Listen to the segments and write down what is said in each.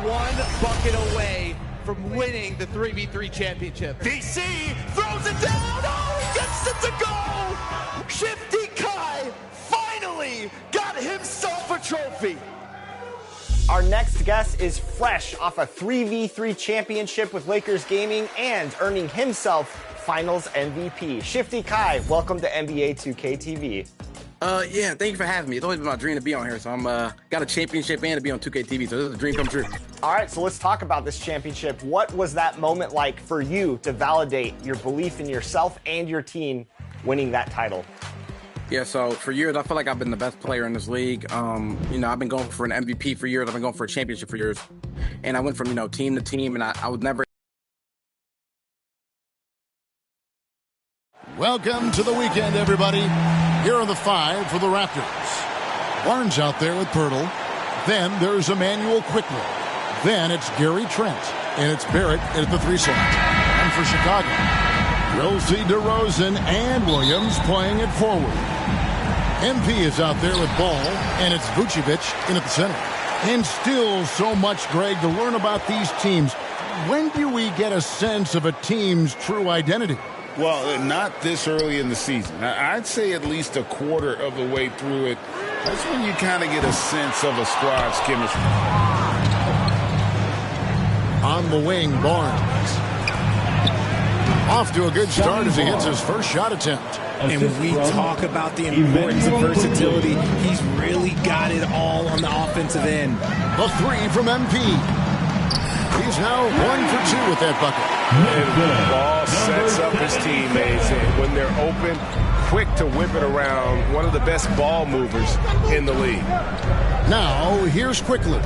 one bucket away from winning the 3v3 championship. DC throws it down. Oh, he gets it to go. Shifty Kai finally got himself a trophy. Our next guest is fresh off a 3v3 championship with Lakers Gaming and earning himself Finals MVP. Shifty Kai, welcome to NBA 2K TV. Yeah, thank you for having me. It's always been my dream to be on here, so I'm got a championship and to be on 2K TV, so this is a dream come true. All right, so let's talk about this championship. What was that moment like for you to validate your belief in yourself and your team winning that title? Yeah, so for years, I feel like I've been the best player in this league. You know, I've been going for an MVP for years. I've been going for a championship for years. And I went from, you know, team to team, and I was never... Welcome to the weekend, everybody. Here are the 5 for the Raptors. Barnes out there with Pirtle. Then there's Emmanuel Quickly. Then it's Gary Trent. And it's Barrett at the 3 slot. And for Chicago, Rosie DeRozan and Williams playing it forward. MP is out there with Ball. And it's Vucevic in at the center. And still so much, Greg, to learn about these teams. When do we get a sense of a team's true identity? Well, not this early in the season. I'd say at least a quarter of the way through it. That's when you kind of get a sense of a squad's chemistry. On the wing, Barnes. Off to a good start as he hits his first shot attempt. And when we talk about the importance of versatility, he's really got it all on the offensive end. The 3 from MP. He's now 1 for 2 with that bucket. And the ball sets up his teammates, and when they're open, quick to whip it around. One of the best ball movers in the league. Now, here's Quickly.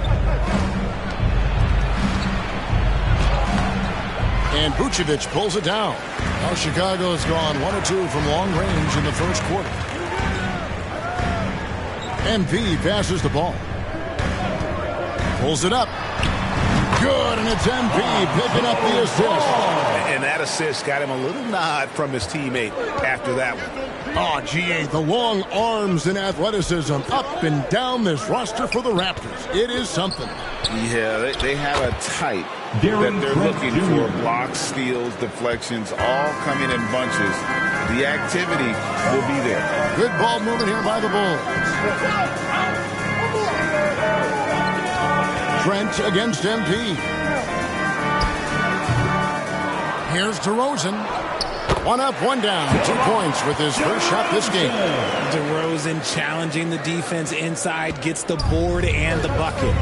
And Vucevic pulls it down. Now Chicago's gone 1 or 2 from long range in the first quarter. MP passes the ball. Pulls it up. Good, and it's MP picking up the assist. And that assist got him a little nod from his teammate after that one. Oh, GA, the long arms and athleticism up and down this roster for the Raptors. It is something. Yeah, they have a type that they're looking for. Blocks, steals, deflections, all coming in bunches. The activity will be there. Good ball movement here by the Bulls. Trent against MP. Here's DeRozan. 1 up, 1 down. 2 points with his first shot this game. DeRozan challenging the defense inside, gets the board and the bucket.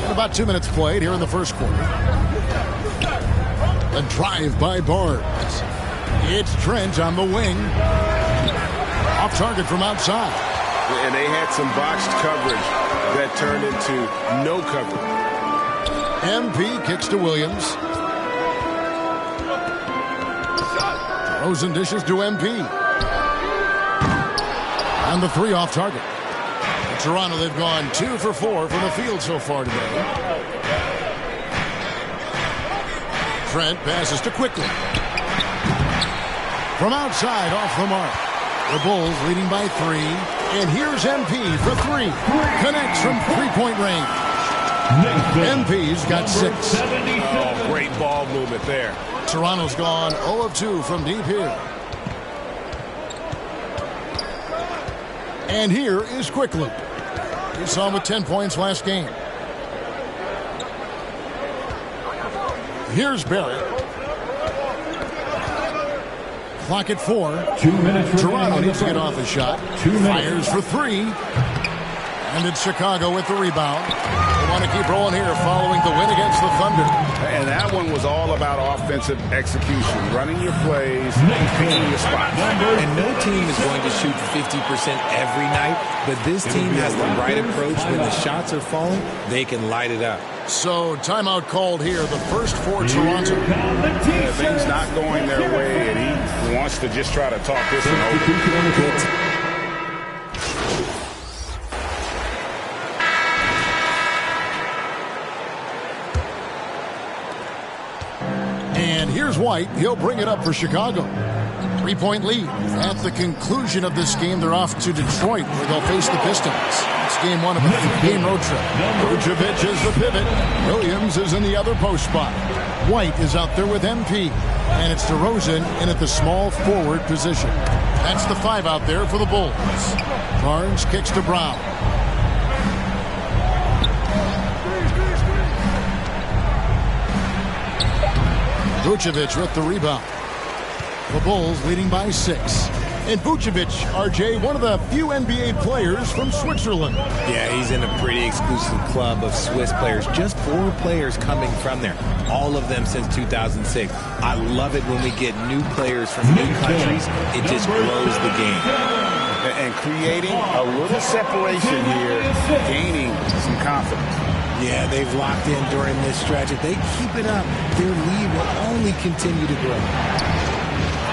And about 2 minutes played here in the first quarter. A drive by Barnes. It's Trent on the wing. Off target from outside. And they had some botched coverage that turned into no coverage. MP kicks to Williams. Rosen dishes to MP. And the 3 off target. In Toronto, they've gone 2 for 4 from the field so far today. Trent passes to Quickly. From outside, off the mark. The Bulls leading by 3. And here's MP for 3. Connects from 3-point range. MP's got 6. Oh, great ball movement there. Toronto's gone 0 of 2 from deep here. And here is Quickly. You saw him with 10 points last game. Here's Barrett. Clock at 4. 2 minutes. Toronto needs to get off his shot. 2 minutes. Fires for 3. And it's Chicago with the rebound. They want to keep rolling here following the win against the Thunder. And that one was all about offensive execution, running your plays, picking your spots. And no team is going to shoot 50% every night, but this team has the right approach. When the shots are falling, they can light it up. So timeout called here, the first for Toronto. Yeah, things not going their way, and he wants to just try to talk this one over. Here's White. He'll bring it up for Chicago. 3-point lead. At the conclusion of this game, they're off to Detroit, where they'll face the Pistons. game one of a 3-game road trip. Vucevic is the pivot. Williams is in the other post spot. White is out there with MP. And it's DeRozan in at the small forward position. That's the 5 out there for the Bulls. Barnes kicks to Brown. Vucevic with the rebound. The Bulls leading by 6. And Vucevic, RJ, one of the few NBA players from Switzerland. Yeah, he's in a pretty exclusive club of Swiss players. Just 4 players coming from there. All of them since 2006. I love it when we get new players from new countries. It just grows the game. And creating a little separation here, gaining some confidence. Yeah, they've locked in during this stretch. If they keep it up, their lead will only continue to grow.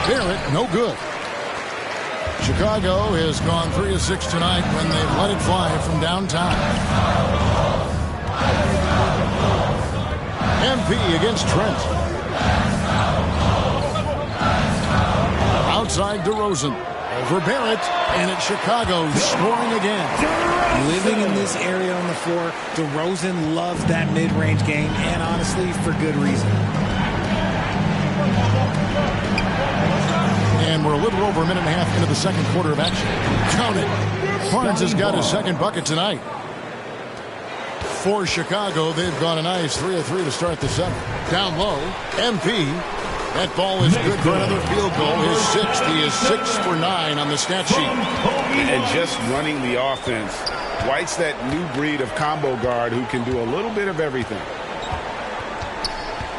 Barrett, no good. Chicago has gone 3 of 6 tonight when they've let it fly from downtown. MP against Trent. Outside DeRozan. Over Barrett, and it's Chicago scoring again. Living in this area on the floor, DeRozan loves that mid-range game, and honestly, for good reason. And we're a little over a minute and a half into the second quarter of action. Count it. Barnes has got his second bucket tonight. For Chicago, they've gone a nice 3 of 3 to start the second. Down low, MP. That ball is good for another field goal. His 6th. He is 6 for 9 on the stat sheet. And just running the offense. White's that new breed of combo guard who can do a little bit of everything.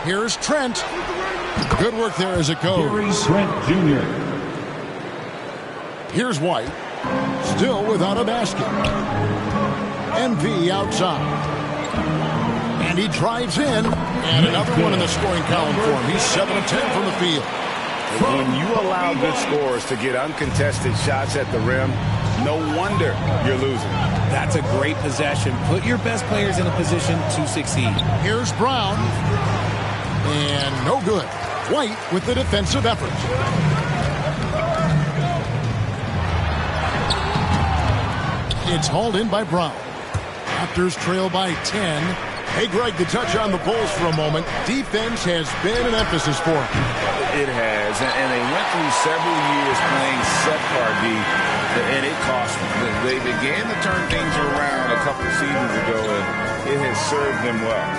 Here's Trent. Good work there as it goes. Gary Trent Jr. Here's White. Still without a basket. MP outside. And he drives in. And another one in the scoring column for him. He's 7 of 10 from the field. When you allow good scorers to get uncontested shots at the rim, no wonder you're losing. That's a great possession. Put your best players in a position to succeed. Here's Brown. And no good. White with the defensive effort. It's hauled in by Brown. Raptors trail by 10. Hey, Greg, to touch on the Bulls for a moment, defense has been an emphasis for them. It has, and they went through several years playing subpar D, and it cost them. They began to turn things around a couple seasons ago, and it has served them well.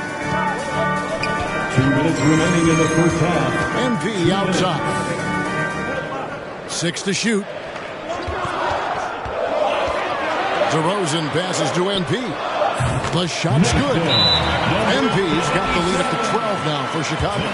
2 minutes remaining in the first half. MP outside. 6 to shoot. DeRozan passes to MP. The shot's good. MP's got the lead up to 12 now for Chicago.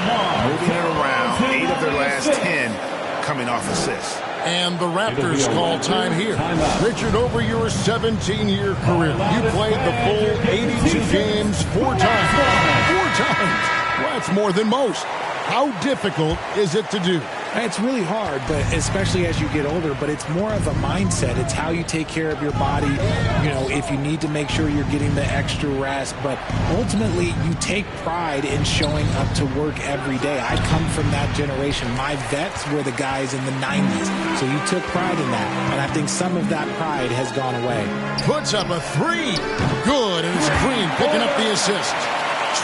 Moving it around. 8 of their last 10 coming off assists. And the Raptors call time here. Richard, over your 17-year career, you played the full 82 games 4 times. 4 times. Well, that's more than most. How difficult is it to do? It's really hard, but especially as you get older, but it's more of a mindset. It's how you take care of your body, you know, if you need to make sure you're getting the extra rest. But ultimately, you take pride in showing up to work every day. I come from that generation. My vets were the guys in the 90s, so you took pride in that. And I think some of that pride has gone away. Puts up a 3. Good, and it's Green picking up the assist.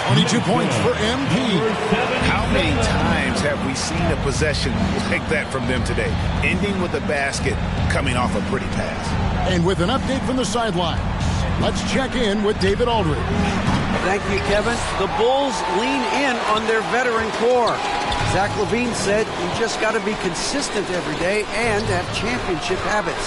22 points for MP. How many times have we seen a possession like that from them today? Ending with a basket, coming off a pretty pass. And with an update from the sidelines, let's check in with David Aldridge. Thank you, Kevin. The Bulls lean in on their veteran core. Zach LaVine said you just got to be consistent every day and have championship habits.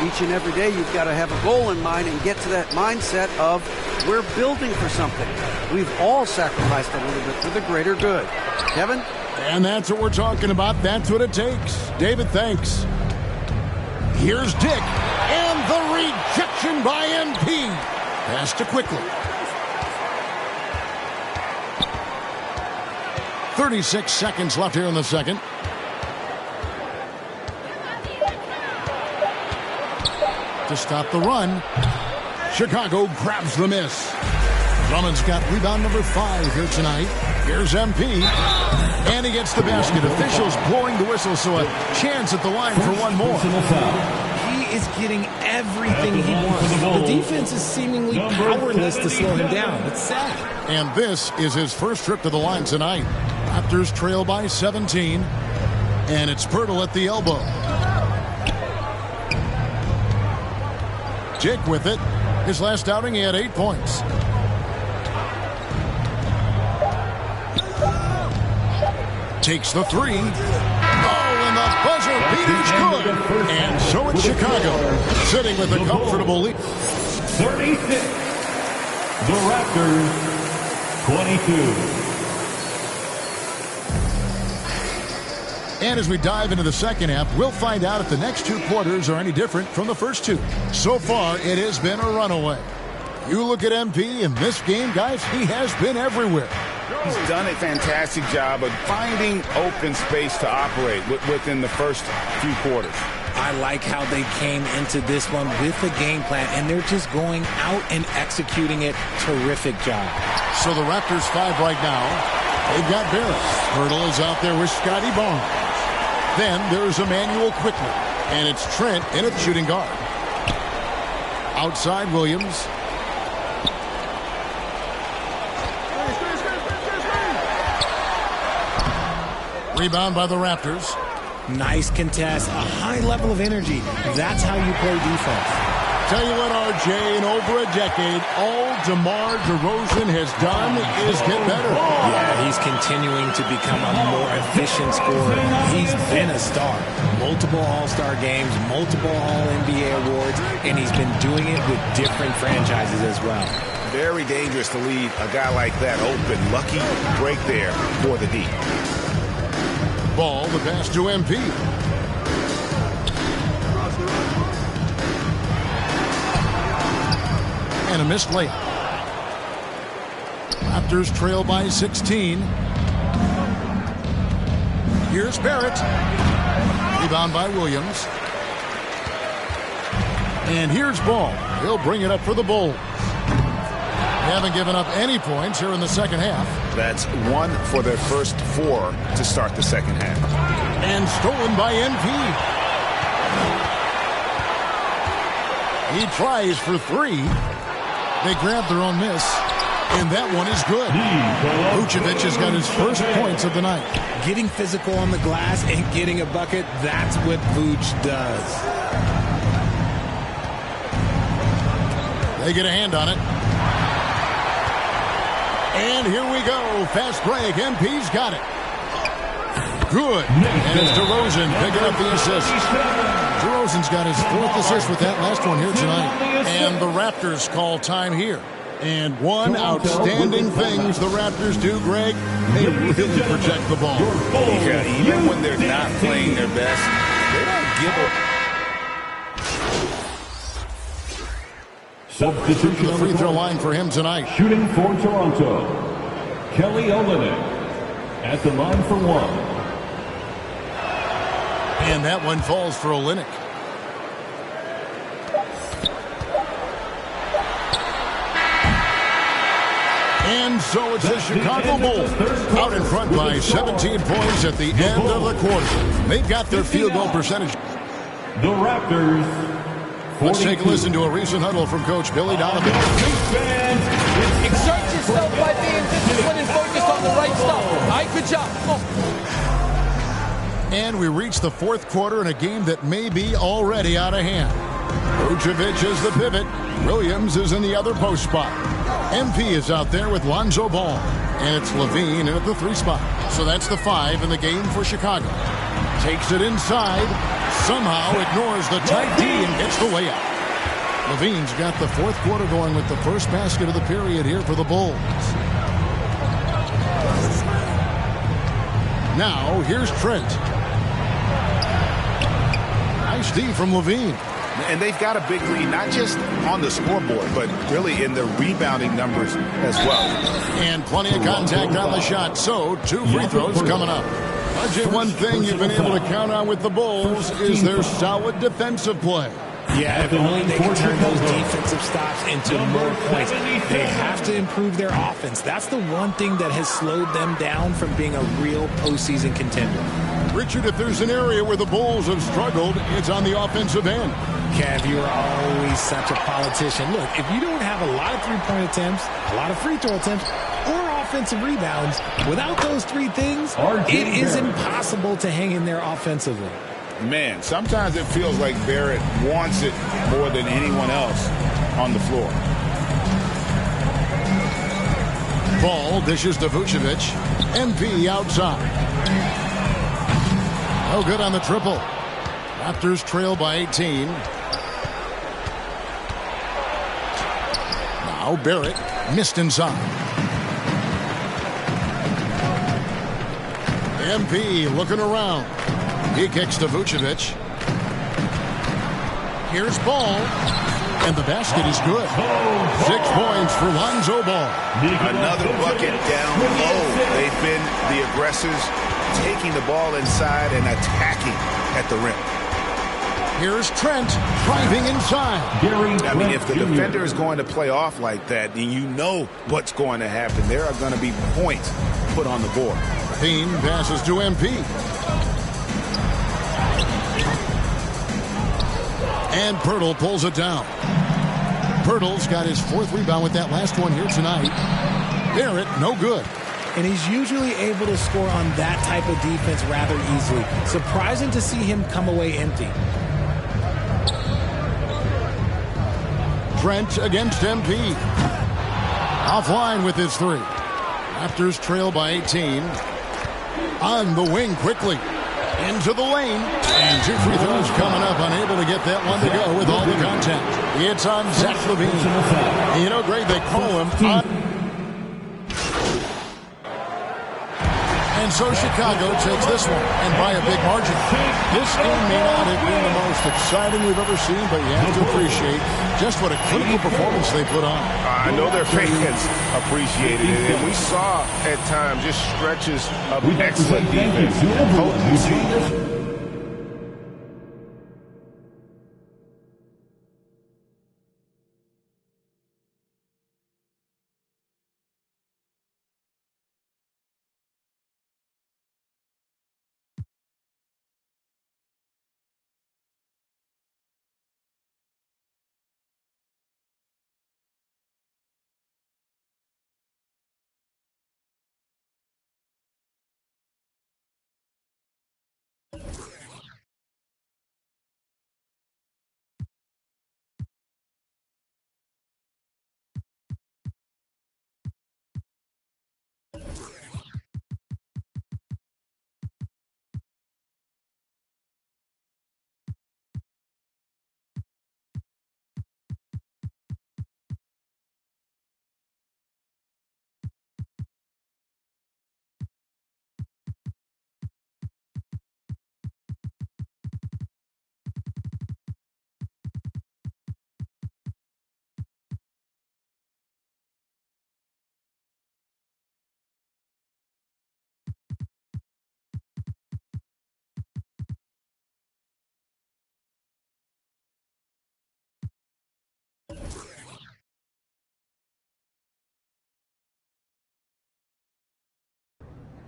Each and every day you've got to have a goal in mind and get to that mindset of we're building for something. We've all sacrificed a little bit for the greater good. Kevin? And that's what we're talking about. That's what it takes. David, thanks. Here's Dick. And the rejection by MP. Pass to Quickly. 36 seconds left here in the second. To stop the run, Chicago grabs the miss. Drummond's got rebound number 5 here tonight. Here's MP. And he gets the basket. Officials blowing the whistle, so a chance at the line for one more. He is getting everything he wants. The defense is seemingly powerless to slow him down. It's sad. And this is his first trip to the line tonight. Raptors trail by 17. And it's Pirtle at the elbow. Jake with it. His last outing, he had 8 points. Takes the three. Oh, and the buzzer beater's good. And so it's Chicago, sitting with a comfortable lead. 36. The Raptors, 22. And as we dive into the second half, we'll find out if the next 2 quarters are any different from the first 2. So far, it has been a runaway. You look at MP in this game, guys, he has been everywhere. He's done a fantastic job of finding open space to operate within the first few quarters. I like how they came into this one with a game plan, and they're just going out and executing it. Terrific job. So the Raptors 5 right now. They've got Barrett. Pirtle is out there with Scotty Barnes. Then there's Emmanuel quickly, and it's Trent in at shooting guard. Outside Williams. Rebound by the Raptors. Nice contest, a high level of energy. That's how you play defense. Tell you what, RJ, in over a decade, all DeMar DeRozan has done is get better. Yeah, he's continuing to become a more efficient scorer. He's been a star. Multiple All-Star games, multiple All-NBA awards, and he's been doing it with different franchises as well. Very dangerous to leave a guy like that open. Lucky break there for the D. Ball, the pass to MP. And a missed layup. Raptors trail by 16. Here's Barrett. Rebound by Williams. And here's Ball. He'll bring it up for the Bulls. They haven't given up any points here in the second half. That's 1 for their first 4 to start the second half. And stolen by NP. He tries for 3. They grab their own miss, and that one is good. Vucevic has got his first points of the night. Getting physical on the glass and getting a bucket, that's what Vuce does. They get a hand on it. And here we go. Fast break. MP's got it. Good. And it's DeRozan picking up the assist. DeRozan's got his 4th assist with that last one here tonight. And the Raptors call time here. And one outstanding things the Raptors do, Greg, they really protect the ball. Yeah, even when they're not playing their best, they don't give up. Substitution The free throw line for him tonight. Shooting for Toronto, Kelly Olynyk at the line for 1. And that one falls for Olynyk. And so it's the Chicago Bulls out in front by 17 points at the end of the quarter. They've got their field goal percentage. The Raptors. 42. Let's take a listen to a recent huddle from Coach Billy Donovan. Exert yourself by being disciplined and focused on the right stuff. All right, good job. And we reach the 4th quarter in a game that may be already out of hand. Vucevic is the pivot. Williams is in the other post spot. MP is out there with Lonzo Ball. And it's Levine in at the 3 spot. So that's the 5 in the game for Chicago. Takes it inside. Somehow ignores the tight D and gets the layup. Levine's got the 4th quarter going with the first basket of the period here for the Bulls. Now, here's Trent. Nice D from Levine. And they've got a big lead, not just on the scoreboard, but really in the rebounding numbers as well. And plenty of contact on the shot, so 2 free throws coming up. RJ, one thing you've been able to count on with the Bulls is their solid defensive play. Yeah, if only they can turn those defensive stops into more points. They have to improve their offense. That's the one thing that has slowed them down from being a real postseason contender. Richard, if there's an area where the Bulls have struggled, it's on the offensive end. Kev, you are always such a politician. Look, if you don't have a lot of three-point attempts, a lot of free throw attempts, or offensive rebounds, without those three things, it is impossible to hang in there offensively. Man, sometimes it feels like Barrett wants it more than anyone else on the floor. Ball dishes to Vucevic. MP outside. No good on the triple. Raptors trail by 18. Now Barrett missed inside. MP looking around. He kicks to Vucevic. Here's Ball. And the basket is good. 6 points for Lonzo Ball. Another bucket down low. They've been the aggressors, taking the ball inside and attacking at the rim. Here's Trent driving inside. I mean, if the defender is going to play off like that, then you know what's going to happen. There are going to be points put on the board. Bean passes to MP. And Pirtle pulls it down. Pirtle's got his 4th rebound with that last one here tonight. Barrett, no good. And he's usually able to score on that type of defense rather easily. Surprising to see him come away empty. Trent against MP. Offline with his 3. Raptors trail by 18. On the wing quickly. Into the lane. And 2 free throws coming up. Unable to get that one to go with all the contact. It's on Zach LaVine. You know, Greg, they call him. And so Chicago takes this one, and by a big margin. This game may not have been the most exciting we've ever seen, but you have to appreciate just what a critical performance they put on. I know their fans appreciated it, and we saw at times just stretches of excellent defense. Potency.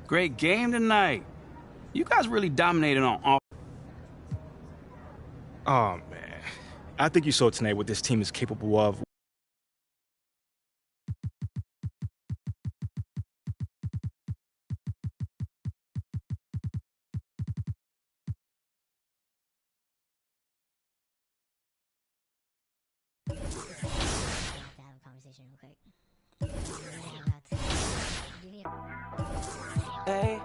Great game tonight. You guys really dominated on offense. Oh, man. I think you saw tonight what this team is capable of. Hey,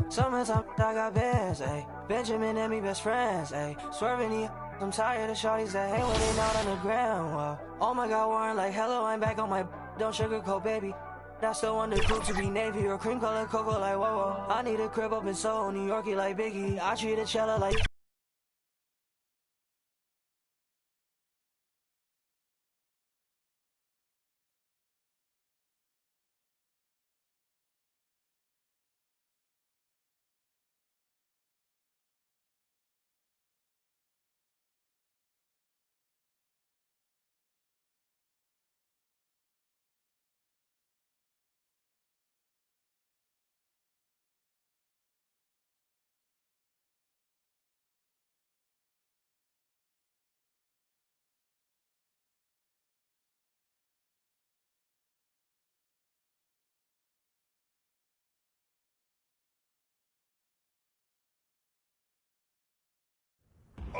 summertime, I got bands, hey. Benjamin and me best friends, hey. Swerving the I'm tired of shorties that hang when they not on the ground, whoa. Oh my God, Warren, like, hello, I'm back on my don't sugarcoat, baby. I still want the crew to be navy or cream color cocoa, like, whoa, whoa. I need a crib up in Soho, New Yorkie, like Biggie. I treat a cello like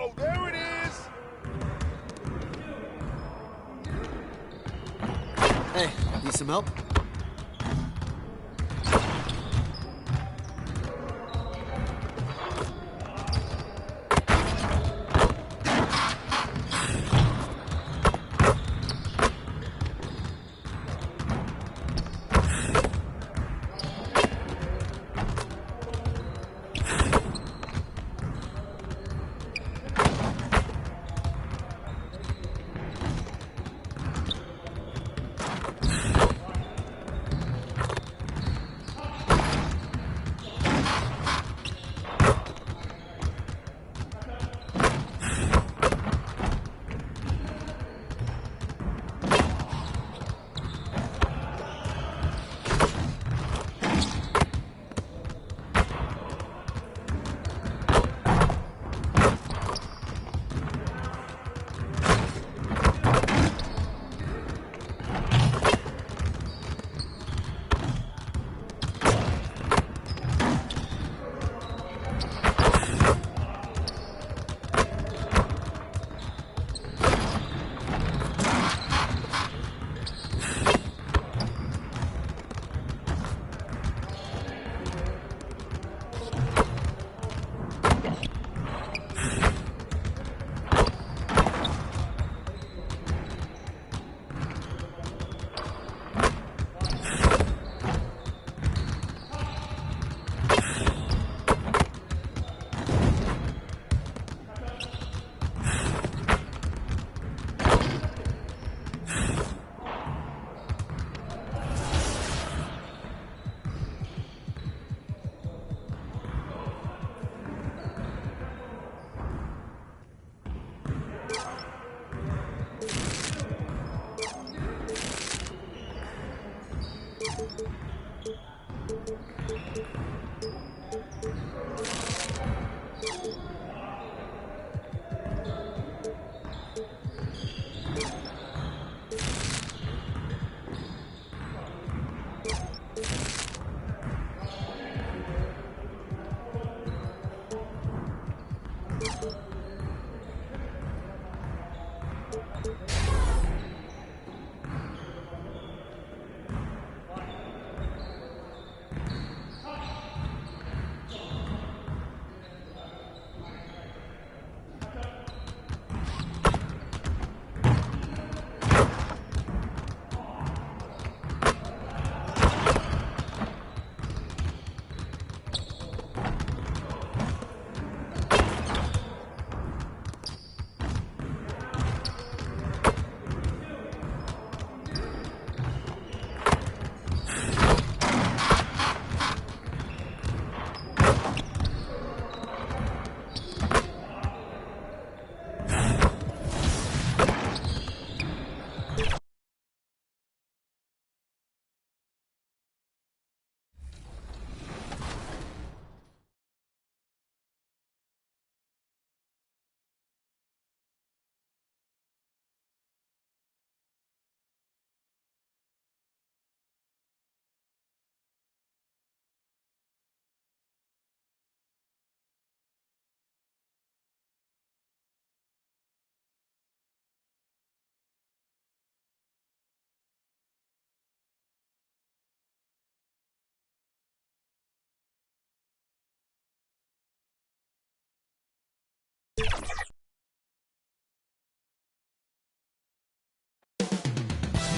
Oh, there it is. Hey, need some help?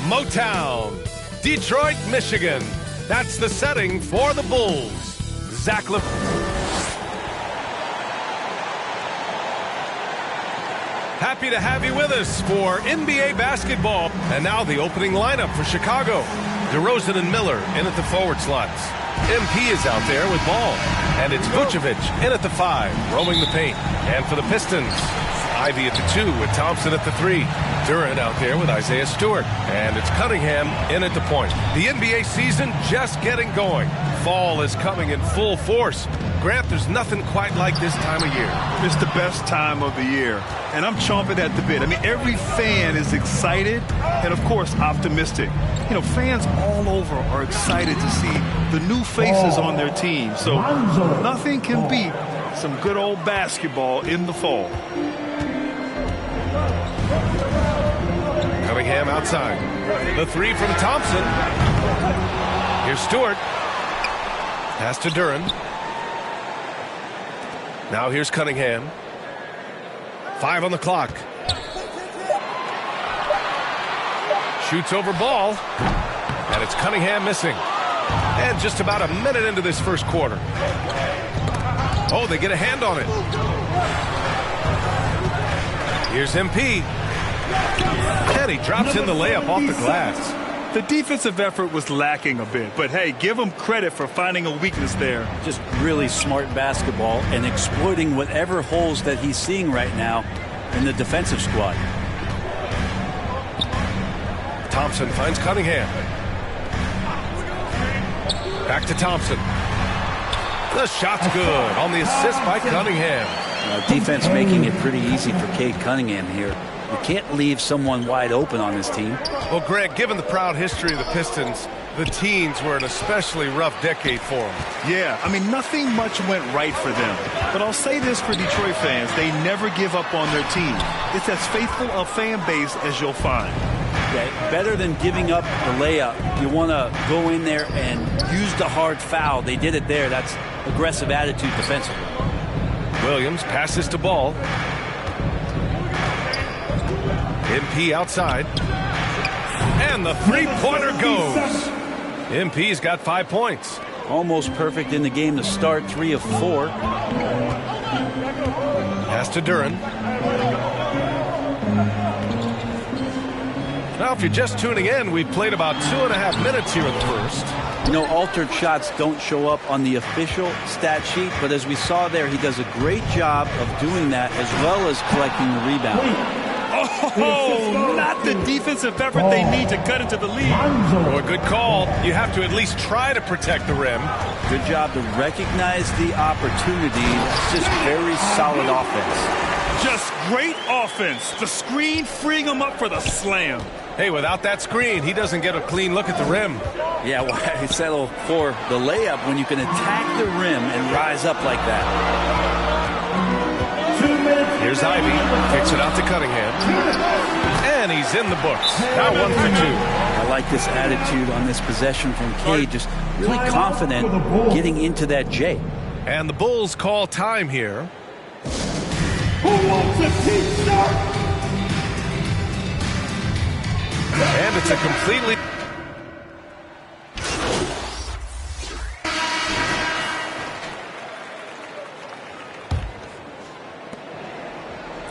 Motown, Detroit, Michigan. That's the setting for the Bulls. Zach Happy to have you with us for NBA basketball. And now the opening lineup for Chicago. DeRozan and Miller in at the forward slots. MP is out there with ball. And it's Vucevic in at the 5, roaming the paint. And for the Pistons, Ivy at the 2 with Thompson at the 3. Durant out there with Isaiah Stewart. And it's Cunningham in at the point. The NBA season just getting going. Fall is coming in full force. Grant, there's nothing quite like this time of year. It's the best time of the year. And I'm chomping at the bit. I mean, every fan is excited and, of course, optimistic. You know, fans all over are excited to see the new faces on their team. So nothing can beat some good old basketball in the fall. Cunningham outside. The three from Thompson. Here's Stewart. Pass to Duran. Now here's Cunningham. 5 on the clock. Shoots over ball. And it's Cunningham missing. And just about a minute into this first quarter. Oh, they get a hand on it. Here's MP. And he drops in the layup off the glass. The defensive effort was lacking a bit, but hey, give him credit for finding a weakness there. Just really smart basketball and exploiting whatever holes that he's seeing right now in the defensive squad. Thompson finds Cunningham. Back to Thompson. The shot's good on the assist by Cunningham. Defense making it pretty easy for Cade Cunningham here. You can't leave someone wide open on this team. Well, Greg, given the proud history of the Pistons, the teens were an especially rough decade for them. Yeah, I mean, nothing much went right for them. But I'll say this for Detroit fans, they never give up on their team. It's as faithful a fan base as you'll find. Yeah, better than giving up the layup, you want to go in there and use the hard foul. They did it there. That's aggressive attitude defensively. Williams passes to Ball. MP outside. And the three-pointer goes. MP's got 5 points. Almost perfect in the game to start, 3 of 4. Pass to Duran. Now, if you're just tuning in, we've played about 2.5 minutes here in the first. You know, altered shots don't show up on the official stat sheet, but as we saw there, he does a great job of doing that as well as collecting the rebound. Oh, not the defensive effort they need to cut into the lead. Well, good call. You have to at least try to protect the rim. Good job to recognize the opportunity. That's just very solid offense. Just great offense. The screen freeing him up for the slam. Hey, without that screen, he doesn't get a clean look at the rim. Yeah, why settle for the layup when you can attack the rim and rise up like that? Here's Ivey. Kicks it out to Cunningham. And he's in the books. Now 1 for 2. I like this attitude on this possession from Cade. Just really confident getting into that J. And the Bulls call time here. Who wants a team start? And it's a completely...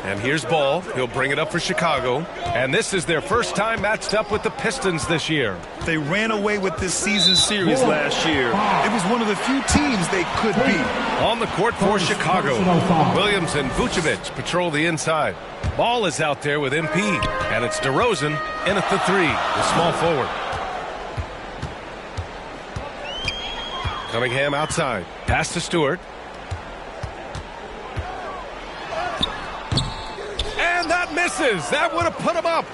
And here's Ball. He'll bring it up for Chicago. And this is their first time matched up with the Pistons this year. They ran away with this season series last year. It was one of the few teams they could beat. On the court for Chicago, Williams and Vucevic patrol the inside. Ball is out there with MP. And it's DeRozan in at the 3, the small forward. Cunningham outside. Pass to Stewart. And that misses. That would have put him up.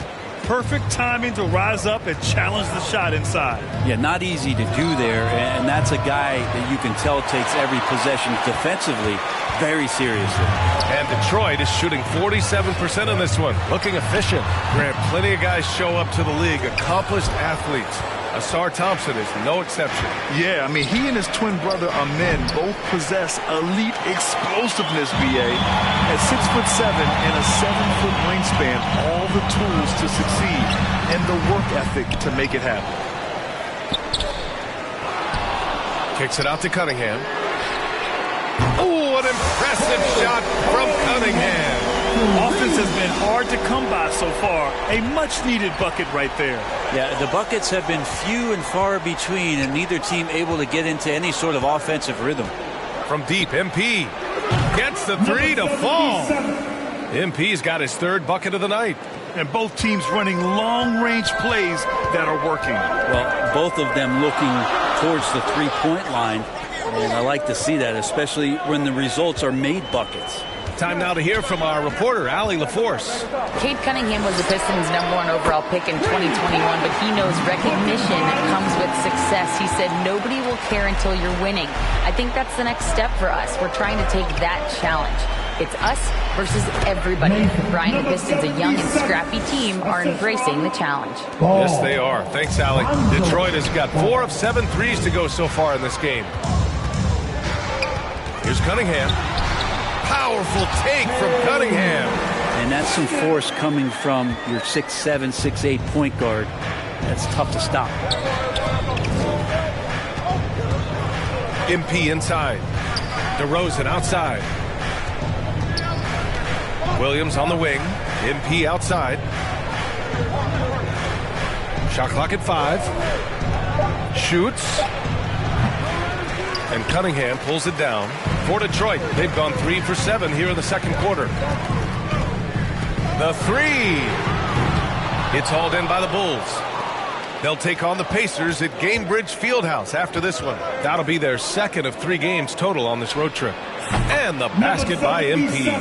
Perfect timing to rise up and challenge the shot inside. Yeah, not easy to do there, and that's a guy that you can tell takes every possession defensively very seriously. And Detroit is shooting 47% in this one. Looking efficient. Grant, plenty of guys show up to the league, accomplished athletes. Asar Thompson is no exception. Yeah, I mean, he and his twin brother Amen both possess elite explosiveness, BA. At 6'7" and a 7-foot wingspan, all the tools to succeed and the work ethic to make it happen. Kicks it out to Cunningham. Oh, an impressive shot from Cunningham. Offense has been hard to come by so far. A much-needed bucket right there. Yeah, the buckets have been few and far between, and neither team able to get into any sort of offensive rhythm. From deep, MP gets the 3 to fall. MP's got his 3rd bucket of the night. And both teams running long-range plays that are working. Well, both of them looking towards the three-point line, and I like to see that, especially when the results are made buckets. Time now to hear from our reporter, Allie LaForce. Cade Cunningham was the Pistons' #1 overall pick in 2021, but he knows recognition comes with success. He said, nobody will care until you're winning. I think that's the next step for us. We're trying to take that challenge. It's us versus everybody. Brian and Pistons, a young and scrappy team, are embracing the challenge. Yes, they are. Thanks, Allie. Detroit has got 4 of 7 threes to go so far in this game. Here's Cunningham. Powerful take from Cunningham. And that's some force coming from your 6'7", 6'8" point guard. That's tough to stop. MP inside. DeRozan outside. Williams on the wing. MP outside. Shot clock at 5. Shoots. And Cunningham pulls it down for Detroit. They've gone 3 for 7 here in the second quarter. The 3. It's hauled in by the Bulls. They'll take on the Pacers at Gainbridge Fieldhouse after this one. That'll be their second of 3 games total on this road trip. And the basket by MP.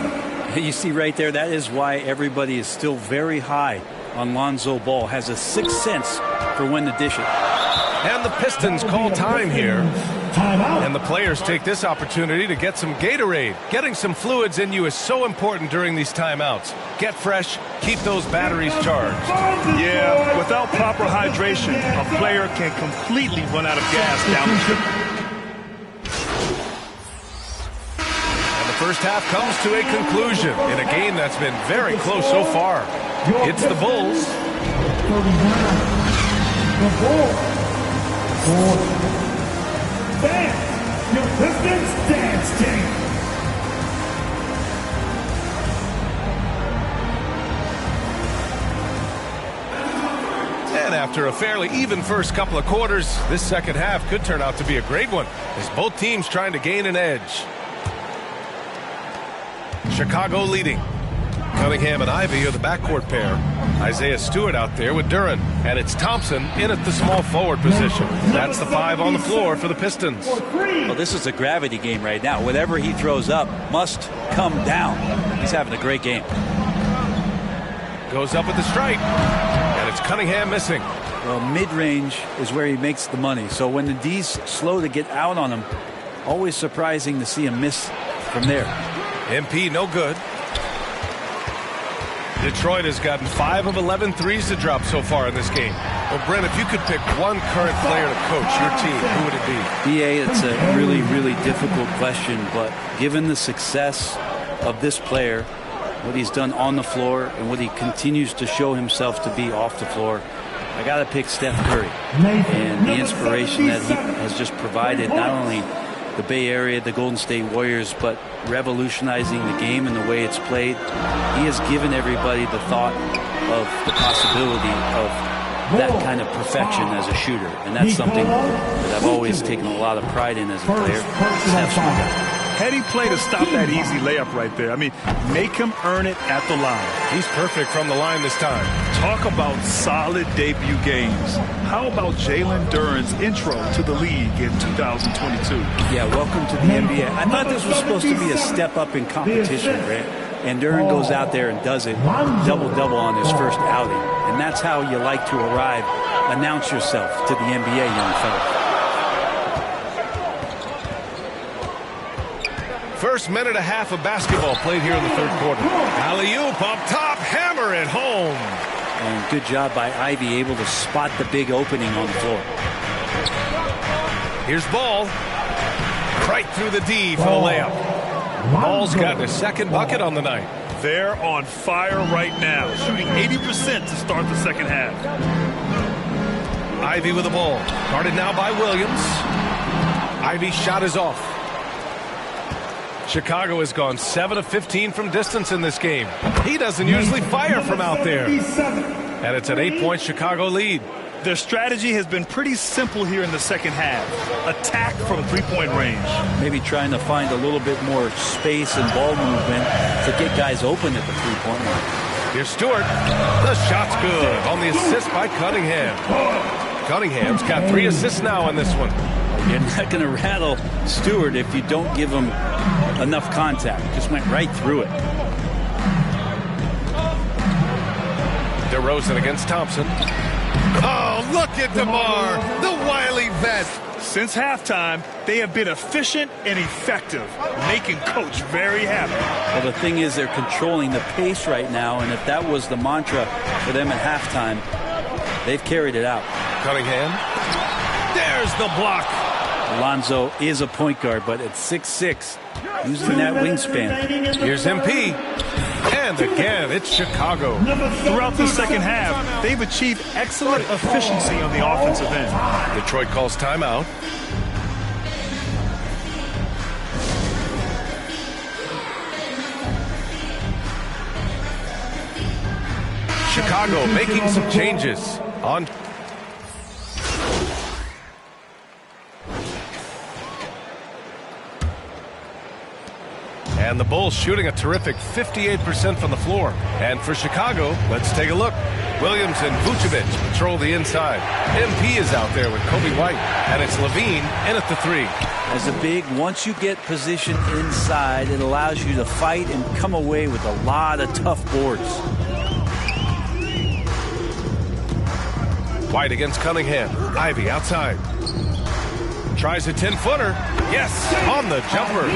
You see right there, that is why everybody is still very high on Lonzo Ball. Has a sixth sense for when to dish it. And the Pistons call time here. And the players take this opportunity to get some Gatorade. Getting some fluids in you is so important during these timeouts. Get fresh, keep those batteries charged. Yeah, without proper hydration, a player can completely run out of gas down the strip. And the first half comes to a conclusion in a game that's been very close so far. It's the Bulls. The Bulls. Dance, your Pistons dance team. And after a fairly even first couple of quarters, this second half could turn out to be a great one as both teams trying to gain an edge. Chicago leading. Cunningham and Ivy are the backcourt pair. Isaiah Stewart out there with Duren. And it's Thompson in at the small forward position. That's the 5 on the floor for the Pistons. Well, this is a gravity game right now. Whatever he throws up must come down. He's having a great game. Goes up with the strike. And it's Cunningham missing. Well, mid-range is where he makes the money. So when the D's slow to get out on him, always surprising to see him miss from there. MP no good. Detroit has gotten 5 of 11 threes to drop so far in this game. Well, Brent, if you could pick one current player to coach your team, who would it be? BA, it's a really, really difficult question, but given the success of this player, what he's done on the floor and what he continues to show himself to be off the floor, I got to pick Steph Curry. And the inspiration that he has just provided, not only the Bay Area, the Golden State Warriors, but revolutionizing the game and the way it's played. He has given everybody the thought of the possibility of that kind of perfection as a shooter. And that's something that I've always taken a lot of pride in as a player. Steph's my guy. Had he played to stop that easy layup right there, I mean, make him earn it at the line. He's perfect from the line this time. Talk about solid debut games. How about Jalen Duren's intro to the league in 2022? Yeah, welcome to the NBA. I thought this was supposed to be a step up in competition, right? And Duren goes out there and does it, double-double on his first outing. And that's how you like to arrive. Announce yourself to the NBA, young fella. First minute and a half of basketball played here in the third quarter. Alley-oop up top, hammer it home. And good job by Ivy, able to spot the big opening on the floor. Here's Ball. Right through the D for the layup. Ball's got his second bucket on the night. They're on fire right now, shooting 80% to start the second half. Ivy with the ball. Guarded now by Williams. Ivy's shot is off. Chicago has gone 7 of 15 from distance in this game. He doesn't usually fire from out there. And it's an 8-point Chicago lead. Their strategy has been pretty simple here in the second half. Attack from three-point range. Maybe trying to find a little bit more space and ball movement to get guys open at the three-point line. Here's Stewart. The shot's good on the assist by Cunningham. Cunningham's got 3 assists now in this one. You're not going to rattle Stewart if you don't give him enough contact. Just went right through it. DeRozan against Thompson. Oh, look at DeMar, the wily vet. Since halftime, they have been efficient and effective, making Coach very happy. Well, the thing is they're controlling the pace right now, and if that was the mantra for them at halftime, they've carried it out. Cunningham. There's the block. Alonzo is a point guard, but at 6'6", using that wingspan. Here's MP. And again, it's Chicago. Throughout the second half, they've achieved excellent efficiency on the offensive end. Detroit calls timeout. Chicago making some changes on. And the Bulls shooting a terrific 58% from the floor. And for Chicago, let's take a look. Williams and Vucevic patrol the inside. MP is out there with Kobe White. And it's Levine in at the three. As a big, once you get position inside, it allows you to fight and come away with a lot of tough boards. White against Cunningham. Ivy outside. Tries a 10-footer. Yes, on the jumper.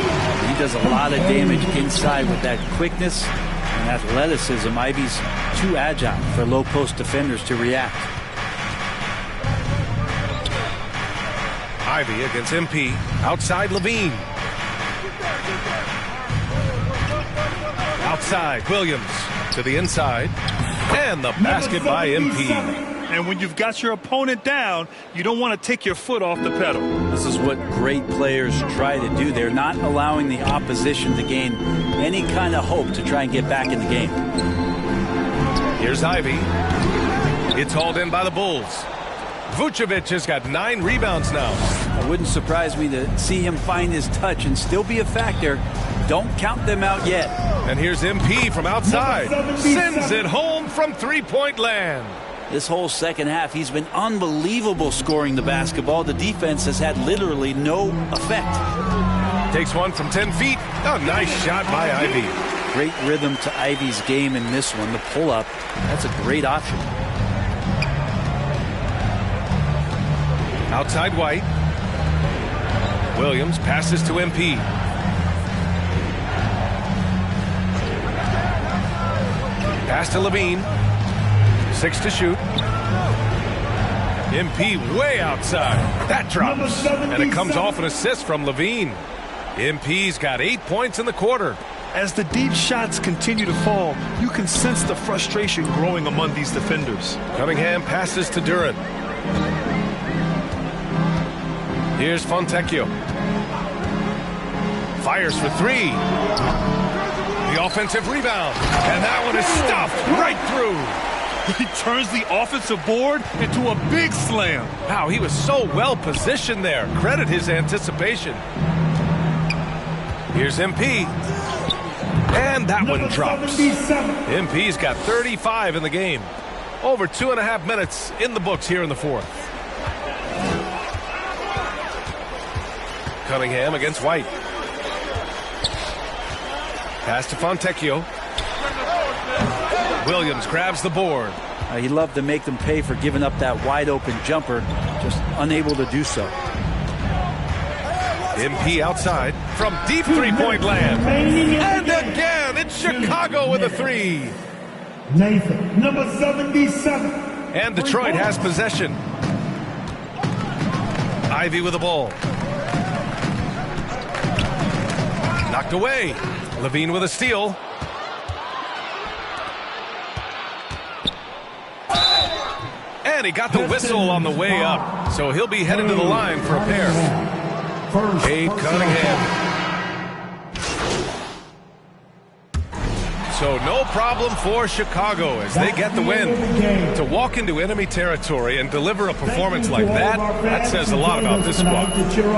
He does a lot of damage inside with that quickness and athleticism. Ivy's too agile for low-post defenders to react. Ivy against MP. Outside Levine. Outside Williams to the inside. And the basket by MP. And when you've got your opponent down, you don't want to take your foot off the pedal. This is what great players try to do. They're not allowing the opposition to gain any kind of hope to try and get back in the game. Here's Ivy. It's hauled in by the Bulls. Vucevic has got 9 rebounds now. It wouldn't surprise me to see him find his touch and still be a factor. Don't count them out yet. And here's MP from outside. Sends it home from three-point land. This whole second half, he's been unbelievable scoring the basketball. The defense has had literally no effect. Takes one from 10 feet. A nice shot by Ivy. Great rhythm to Ivy's game in this one. The pull-up, that's a great option. Outside White. Williams passes to MP. Pass to Levine. 6 to shoot. MP way outside. That drops. And it comes off an assist from Levine. MP's got 8 points in the quarter. As the deep shots continue to fall, you can sense the frustration growing among these defenders. Cunningham passes to Duran. Here's Fontecchio. Fires for 3. The offensive rebound. And that one is stuffed right through. He turns the offensive board into a big slam. Wow, he was so well positioned there. Credit his anticipation. Here's MP. And that one drops. MP's got 35 in the game. Over 2.5 minutes in the books here in the fourth. Cunningham against White. Pass to Fontecchio. Williams grabs the board. He loved to make them pay for giving up that wide open jumper, just unable to do so. MP outside from deep three-point land. And again, it's Chicago with a 3. Nathan, number 77. And Detroit has possession. Ivy with the ball. Knocked away. Levine with a steal. And he got the whistle on the way up. So he'll be headed to the line for a pair. Cade Cunningham. So no problem for Chicago as they get the win. To walk into enemy territory and deliver a performance like that, that says a lot about this squad.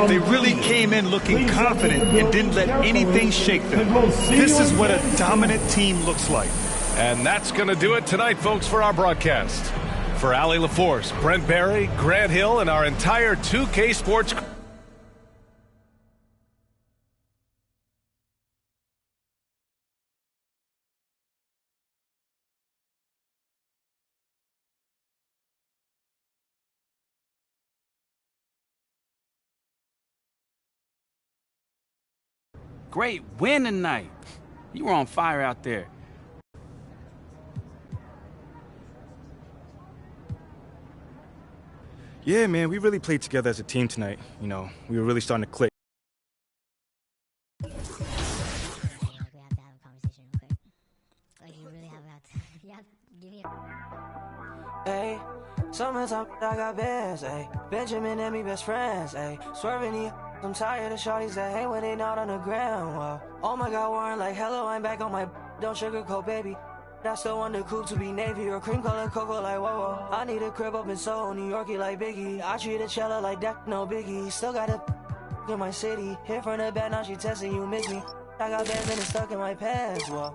They really came in looking confident and didn't let anything shake them. This is what a dominant team looks like. And that's going to do it tonight, folks, for our broadcast. For Allie LaForce, Brent Barry, Grant Hill, and our entire 2K Sports crew. great win tonight. You were on fire out there. Yeah, man, we really played together as a team tonight. You know, we were really starting to click. Hey, summertime, I got bands, ayy. Benjamin and me best friends, ayy. Swerving the I'm tired of shorties that hate when they not on the ground, whoa. Oh my God, Warren, like, hello, I'm back on my don't sugarcoat, baby. I still want the coupe to be navy or cream color cocoa, like, whoa, whoa. I need a crib up in Soho, New Yorkie, like Biggie. I treat a cello like that, no biggie. Still got a in my city. Hit from the back, now she testing, you miss me. I got bands and it's stuck in my pants, whoa.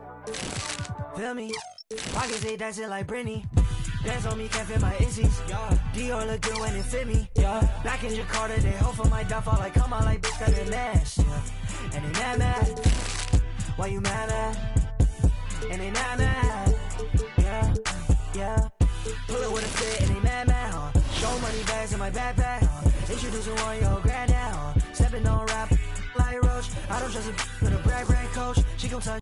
Feel me? Pockets, they dancing like Britney. Bands on me, can't fit my Izzy's. Yeah. Dior look good when it fit me. Yeah. Back in Jakarta, they hope for my downfall. Like, come on, like, bitch, that mash. Yeah. And they mad. Why you mad? And they mad. Yeah, yeah. Pull it with a fit and they mad, huh? Show money bags in my backpack, huh? Introducing one, yo, grand down, huh? Stepping on rap like Roach. I don't trust a with a brag coach. She gon' touch.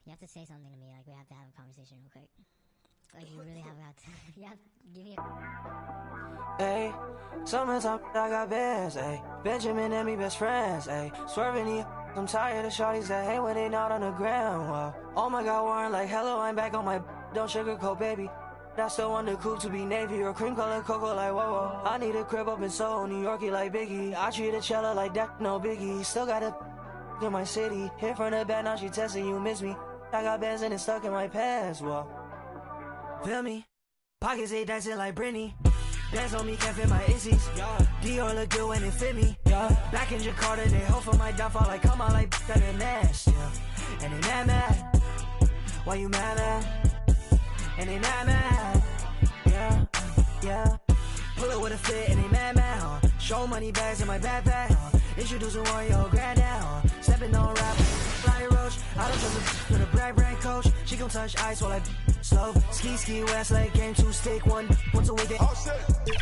You have to say something to me, like we have to have a conversation real quick. Like you really have to, you have to give me a... Hey, summertime, I got bands, ayy. Benjamin and me best friends, ayy. Swerving the I'm tired of shorties that hate when they not on the ground, whoa. Oh my God, Warren, like, hello, I'm back on my don't sugarcoat, baby. I still want the coupe to be navy or cream color cocoa, like, whoa, whoa. I need a crib up in Soho, New Yorkie, like Biggie. I treat a cello like that, no biggie. Still got a in my city. Hit from the back, now she testing, you miss me. I got bands and it's stuck in my pants, whoa. Feel me? Pockets, they dancing like Britney. Bands on me, can't fit my Izzy's. Yeah. Dior look good when it fit me. Yeah. Back in Jakarta, they hope for my downfall. Like, come on, like, that mash. Yeah. And they mad. Why you mad? And they mad. Yeah, yeah. Pull it with a fit and they mad, huh? Show money bags in my backpack, huh? Introducing one, yo, grand down, huh? Stepping on rap like Roach. I don't trust with a brag coach. She gon' touch ice while I slow. Ski, Westlake, game 2, stick 1. Once a week, oh shit.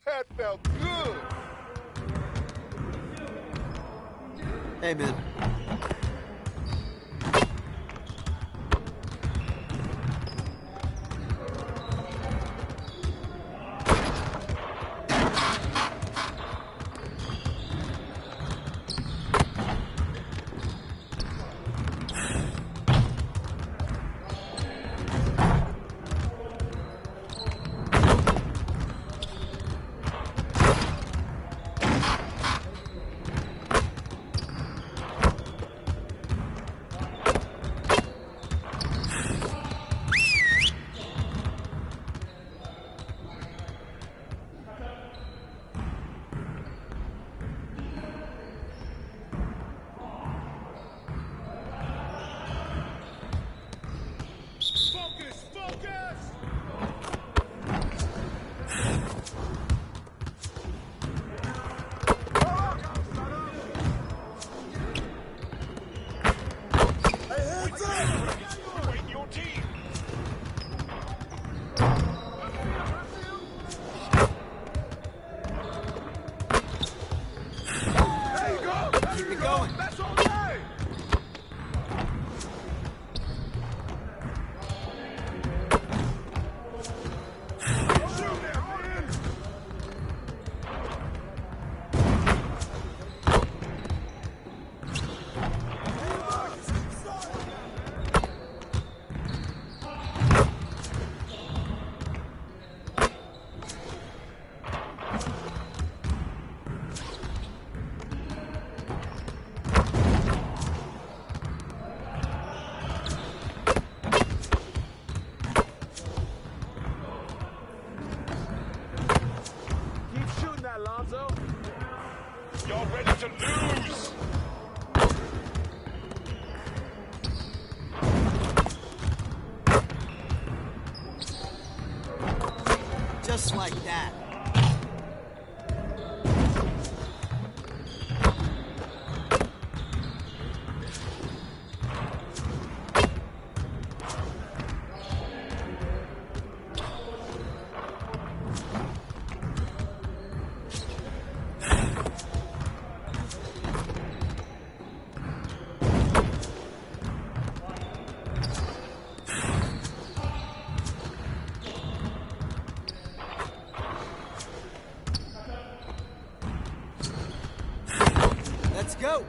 That felt good. Hey, man. Keep it going. Y'all ready to lose? Just like that. Let's go.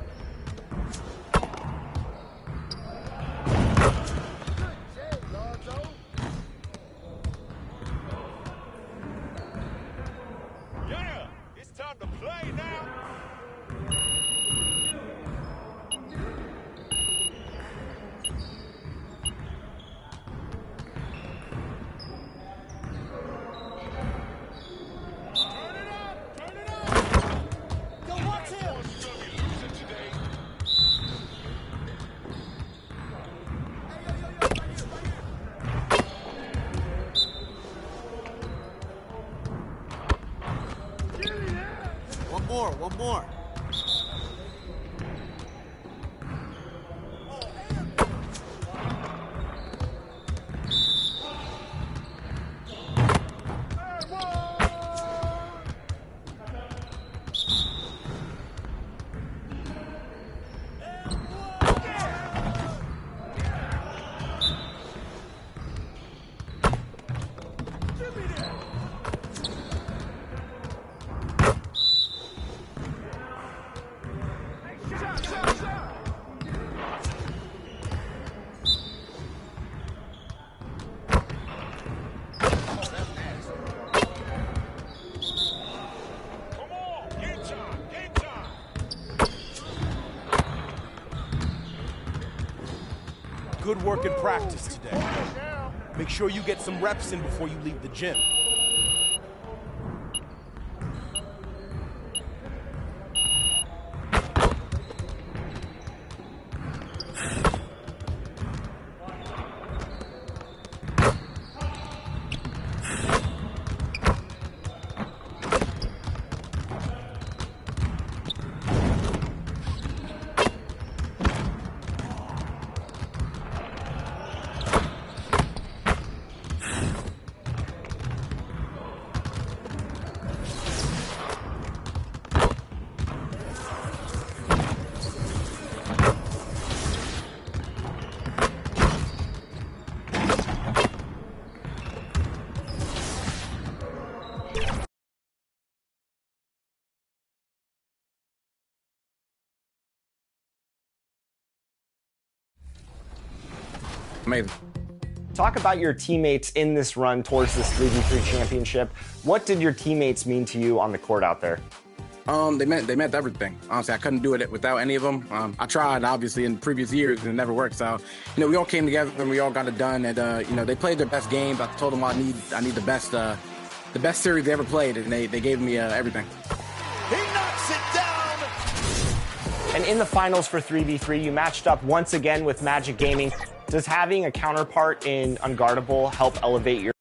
Yeah, it's time to play now. One more. Good work in practice today. Make sure you get some reps in before you leave the gym. Amazing. Talk about your teammates in this run towards this 3v3 championship. What did your teammates mean to you on the court out there? They meant everything. Honestly, I couldn't do it without any of them. I tried, obviously, in previous years, and it never worked. So, we all came together and we all got it done. And they played their best games. I told them I need the best series they ever played, and they gave me everything. He knocks it down. And in the finals for 3v3, you matched up once again with Magic Gaming. Does having a counterpart in Unguardable help elevate your...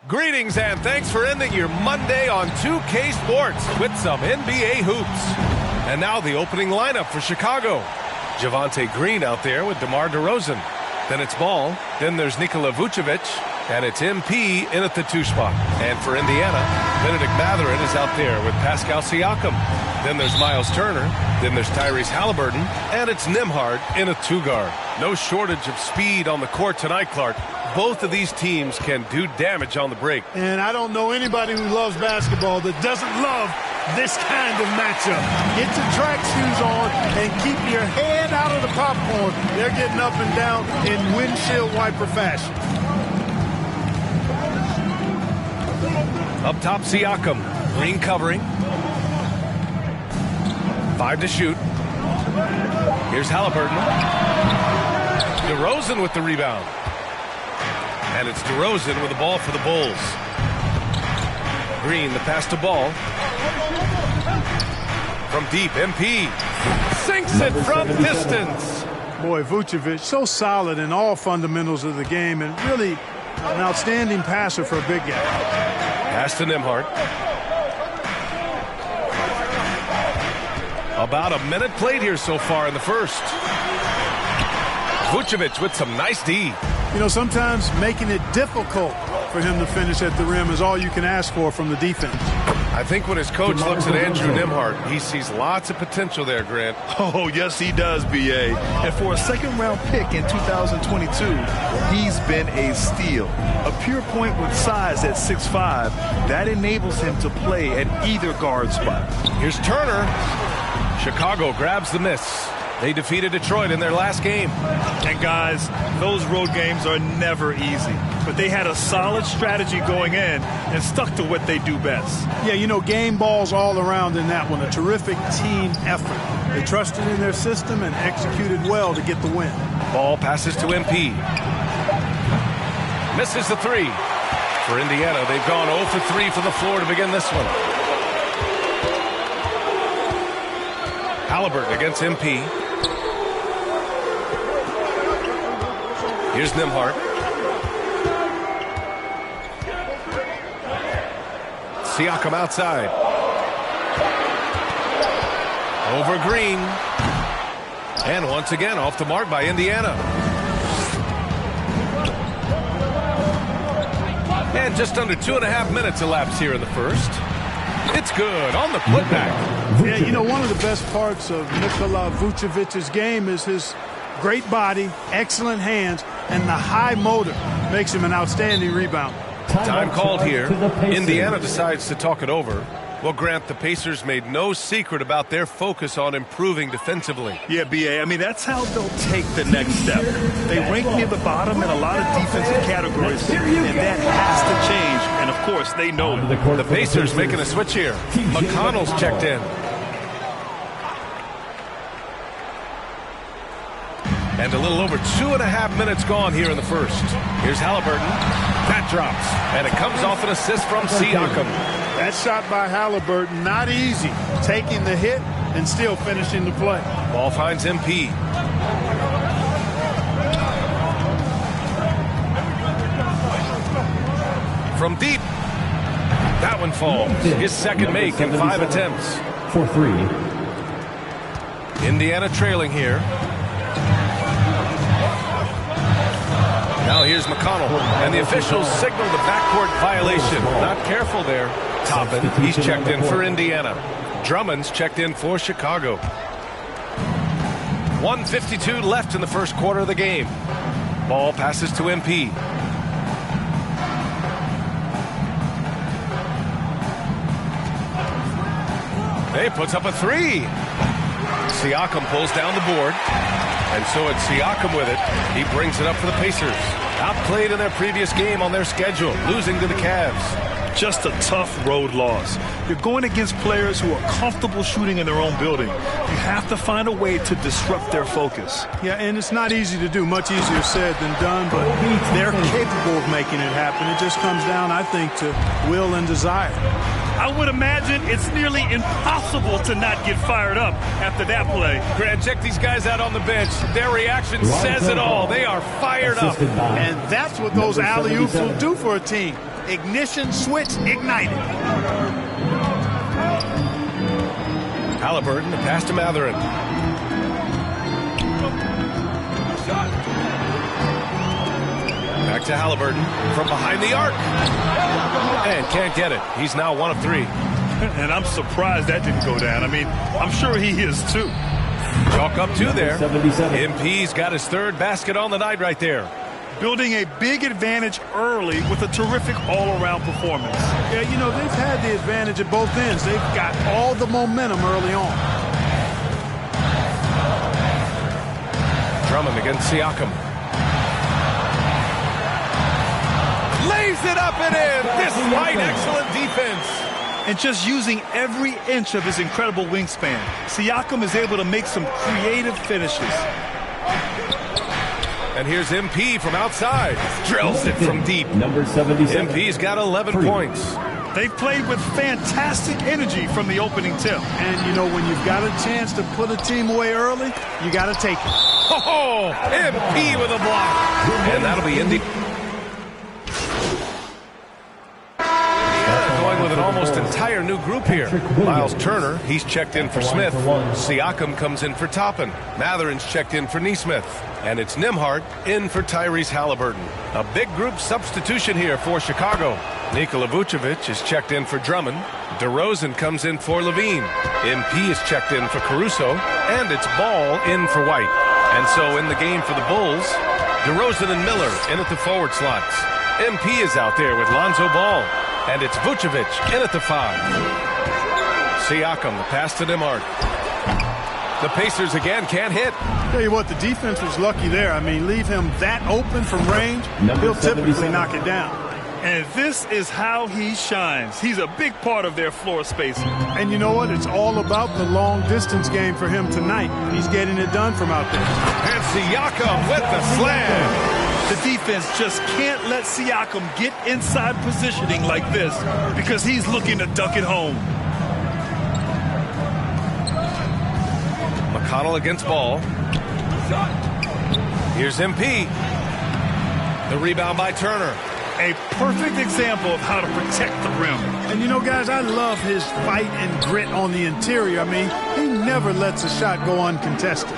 Greetings and thanks for ending your Monday on 2K Sports with some NBA hoops. And now the opening lineup for Chicago. Javonte Green out there with DeMar DeRozan. Then it's Ball. Then there's Nikola Vucevic. And it's MP in at the 2 spot. And for Indiana, Benedict Mathurin is out there with Pascal Siakam. Then there's Miles Turner. Then there's Tyrese Halliburton. And it's Nembhard in a 2 guard. No shortage of speed on the court tonight, Clark. Both of these teams can do damage on the break. And I don't know anybody who loves basketball that doesn't love this kind of matchup. Get your track shoes on and keep your head out of the popcorn. They're getting up and down in windshield wiper fashion. Up top, Siakam. Green covering. 5 to shoot. Here's Halliburton. DeRozan with the rebound. And it's DeRozan with the ball for the Bulls. Green, the pass to Ball. From deep, MP sinks it from distance. Boy, Vucevic, so solid in all fundamentals of the game and really an outstanding passer for a big guy. Pass to Nembhard. About a minute played here so far in the first. Vucevic with some nice D. You know, sometimes making it difficult for him to finish at the rim is all you can ask for from the defense. I think when his coach looks at Andrew Nembhard, he sees lots of potential there, Grant. Oh, yes, he does, B.A. And for a second-round pick in 2022, he's been a steal. A pure point with size at 6'5", that enables him to play at either guard spot. Here's Turner. Chicago grabs the miss. They defeated Detroit in their last game. And guys, those road games are never easy. But they had a solid strategy going in and stuck to what they do best. Yeah, you know, game balls all around in that one. A terrific team effort. They trusted in their system and executed well to get the win. Ball passes to MP. Misses the 3. For Indiana, they've gone 0 for 3 from the floor to begin this one. Halliburton against MP. Here's Nembhard. Siakam outside. Over Green. And once again off the mark by Indiana. And just under 2.5 minutes elapsed here in the first. It's good on the putback. Yeah, you know, one of the best parts of Nikola Vucevic's game is his great body, excellent hands, and the high motor makes him an outstanding rebounder. Time called here. Indiana decides to talk it over. Well, Grant, the Pacers made no secret about their focus on improving defensively. Yeah, B.A., I mean, that's how they'll take the next step. They rank near the bottom in a lot of defensive categories, and that has to change. And, of course, they know it. The Pacers making a switch here. McConnell's checked in. And a little over 2.5 minutes gone here in the first. Here's Halliburton. That drops. And it comes off an assist from Siakam. That shot by Halliburton, not easy. Taking the hit and still finishing the play. Ball finds MP. From deep. That one falls. His second make in 5 attempts. For 3. Indiana trailing here. Now here's McConnell, and the officials signal the backcourt violation. Not careful there. Toppin, he's checked in for Indiana. Drummond's checked in for Chicago. 1:52 left in the first quarter of the game. Ball passes to MP. He puts up a 3. Siakam pulls down the board. And so it's Siakam with it. He brings it up for the Pacers. Outplayed in their previous game on their schedule, losing to the Cavs. Just a tough road loss. You're going against players who are comfortable shooting in their own building. You have to find a way to disrupt their focus. Yeah, and it's not easy to do. Much easier said than done, but they're capable of making it happen. It just comes down, I think, to will and desire. I would imagine it's nearly impossible to not get fired up after that play. Grant, check these guys out on the bench. Their reaction says it all. They are fired up. And that's what those alley-oops will do for a team. Ignition switch ignited. Halliburton, the pass to Matherin. Back to Halliburton from behind the arc. And can't get it. He's now 1 of 3. And I'm surprised that didn't go down. I mean, I'm sure he is too. Chalk up 2 there. MP's got his 3rd basket on the night right there. Building a big advantage early with a terrific all-around performance. Yeah, you know, they've had the advantage at both ends. They've got all the momentum early on. Drummond against Siakam. Lays it up and in, despite excellent defense. And just using every inch of his incredible wingspan, Siakam is able to make some creative finishes. And here's MP from outside. Drills it from deep. Number 77. MP's got 11 points. They've played with fantastic energy from the opening tip. And, you know, when you've got a chance to put a team away early, you got to take it. Oh, MP with a block. And that'll be Indiana going with an almost entire new group here. Miles Turner, he's checked in for Smith. Siakam comes in for Toppin. Matherin's checked in for Nesmith. And it's Nembhard in for Tyrese Halliburton. A big group substitution here for Chicago. Nikola Vucevic is checked in for Drummond. DeRozan comes in for Levine. MP is checked in for Caruso. And it's Ball in for White. And so in the game for the Bulls, DeRozan and Miller in at the forward slots. MP is out there with Lonzo Ball. And it's Vucevic in at the 5. Siakam, the pass to Nembhard. The Pacers again can't hit. Tell you what, the defense was lucky there. I mean, leave him that open from range, he'll typically knock it down. And this is how he shines. He's a big part of their floor spacing. And you know what? It's all about the long distance game for him tonight. He's getting it done from out there. And Siakam with the slam. The defense just can't let Siakam get inside positioning like this because he's looking to dunk it home. McConnell against Ball. Here's MP. The rebound by Turner. A perfect example of how to protect the rim. And you know, guys, I love his fight and grit on the interior. I mean, he never lets a shot go uncontested.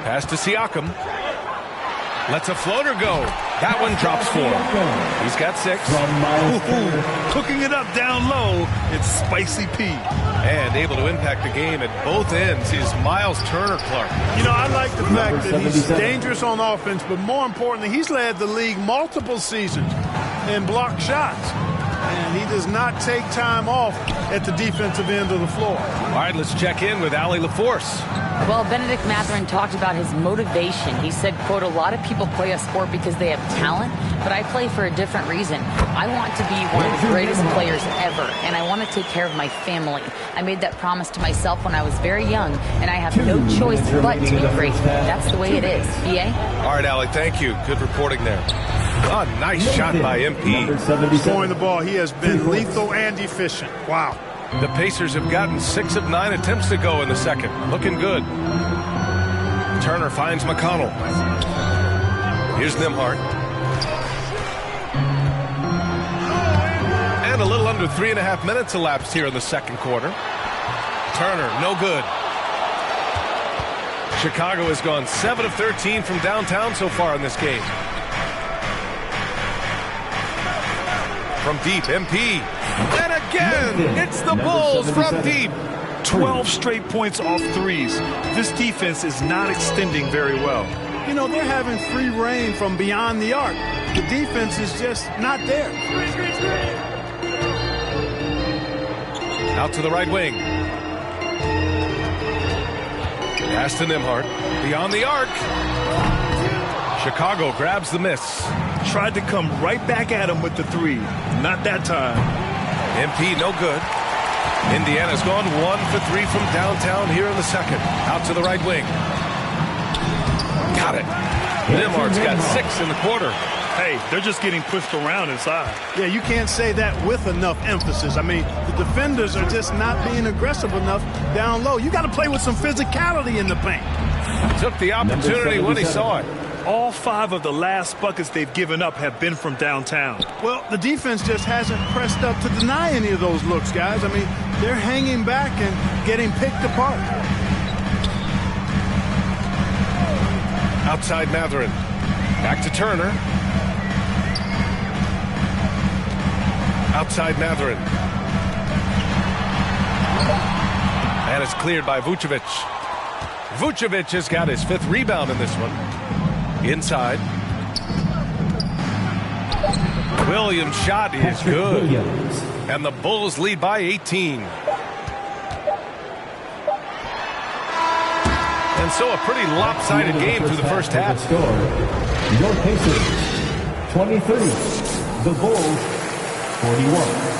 Pass to Siakam. Lets a floater go. That one drops 4. He's got 6. Cooking it up down low, it's Spicy P. And able to impact the game at both ends is Miles Turner Clark. You know, I like the fact that he's dangerous on offense, but more importantly, he's led the league multiple seasons in blocked shots. And he does not take time off at the defensive end of the floor. All right, let's check in with Allie LaForce. Well, Benedict Mathurin talked about his motivation. He said, quote, a lot of people play a sport because they have talent, but I play for a different reason. I want to be one of the greatest players ever, and I want to take care of my family. I made that promise to myself when I was very young, and I have no choice but to be great. That's the way it is. BA? All right, Allie, thank you. Good reporting there. Oh, nice shot by MP. Scoring the ball, he has been lethal and efficient. Wow. The Pacers have gotten 6 of 9 attempts to go in the second. Looking good. Turner finds McConnell. Here's Nembhard. And a little under 3.5 minutes elapsed here in the second quarter. Turner, no good. Chicago has gone 7 of 13 from downtown so far in this game. From deep, MP. And again, it's the Bulls from deep. 12 straight points off threes. This defense is not extending very well. You know, they're having free reign from beyond the arc. The defense is just not there. Out to the right wing. Pass to Nembhard. Beyond the arc. Chicago grabs the miss. Tried to come right back at him with the 3. Not that time. MP no good. Indiana's gone 1 for 3 from downtown here in the second. Out to the right wing. Got it. Nembhard's got 6 in the quarter. Hey, they're just getting pushed around inside. Yeah, you can't say that with enough emphasis. I mean, the defenders are just not being aggressive enough down low. You got to play with some physicality in the paint. Took the opportunity when he saw it. All 5 of the last buckets they've given up have been from downtown. Well, the defense just hasn't pressed up to deny any of those looks, guys. I mean, they're hanging back and getting picked apart. Outside Matherin. Back to Turner. Outside Matherin. And it's cleared by Vucevic. Vucevic has got his 5th rebound in this one. Inside. Williams' shot is good. And the Bulls lead by 18. And so a pretty lopsided game through the first half. Your Pacers, 23. The Bulls, 41.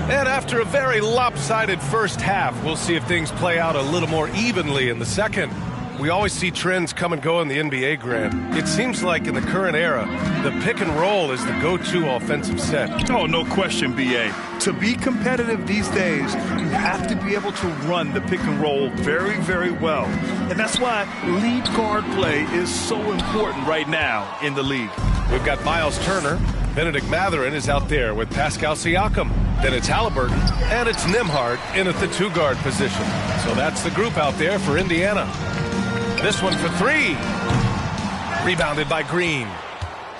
And after a very lopsided first half, we'll see if things play out a little more evenly in the second. We always see trends come and go in the NBA, Grant. It seems like in the current era, the pick and roll is the go-to offensive set. Oh, no question, B.A. To be competitive these days, you have to be able to run the pick and roll very, very well. And that's why lead guard play is so important right now in the league. We've got Miles Turner. Benedict Matherin is out there with Pascal Siakam. Then it's Halliburton, and it's Nembhard in at the 2-guard position. So that's the group out there for Indiana. This one for 3. Rebounded by Green.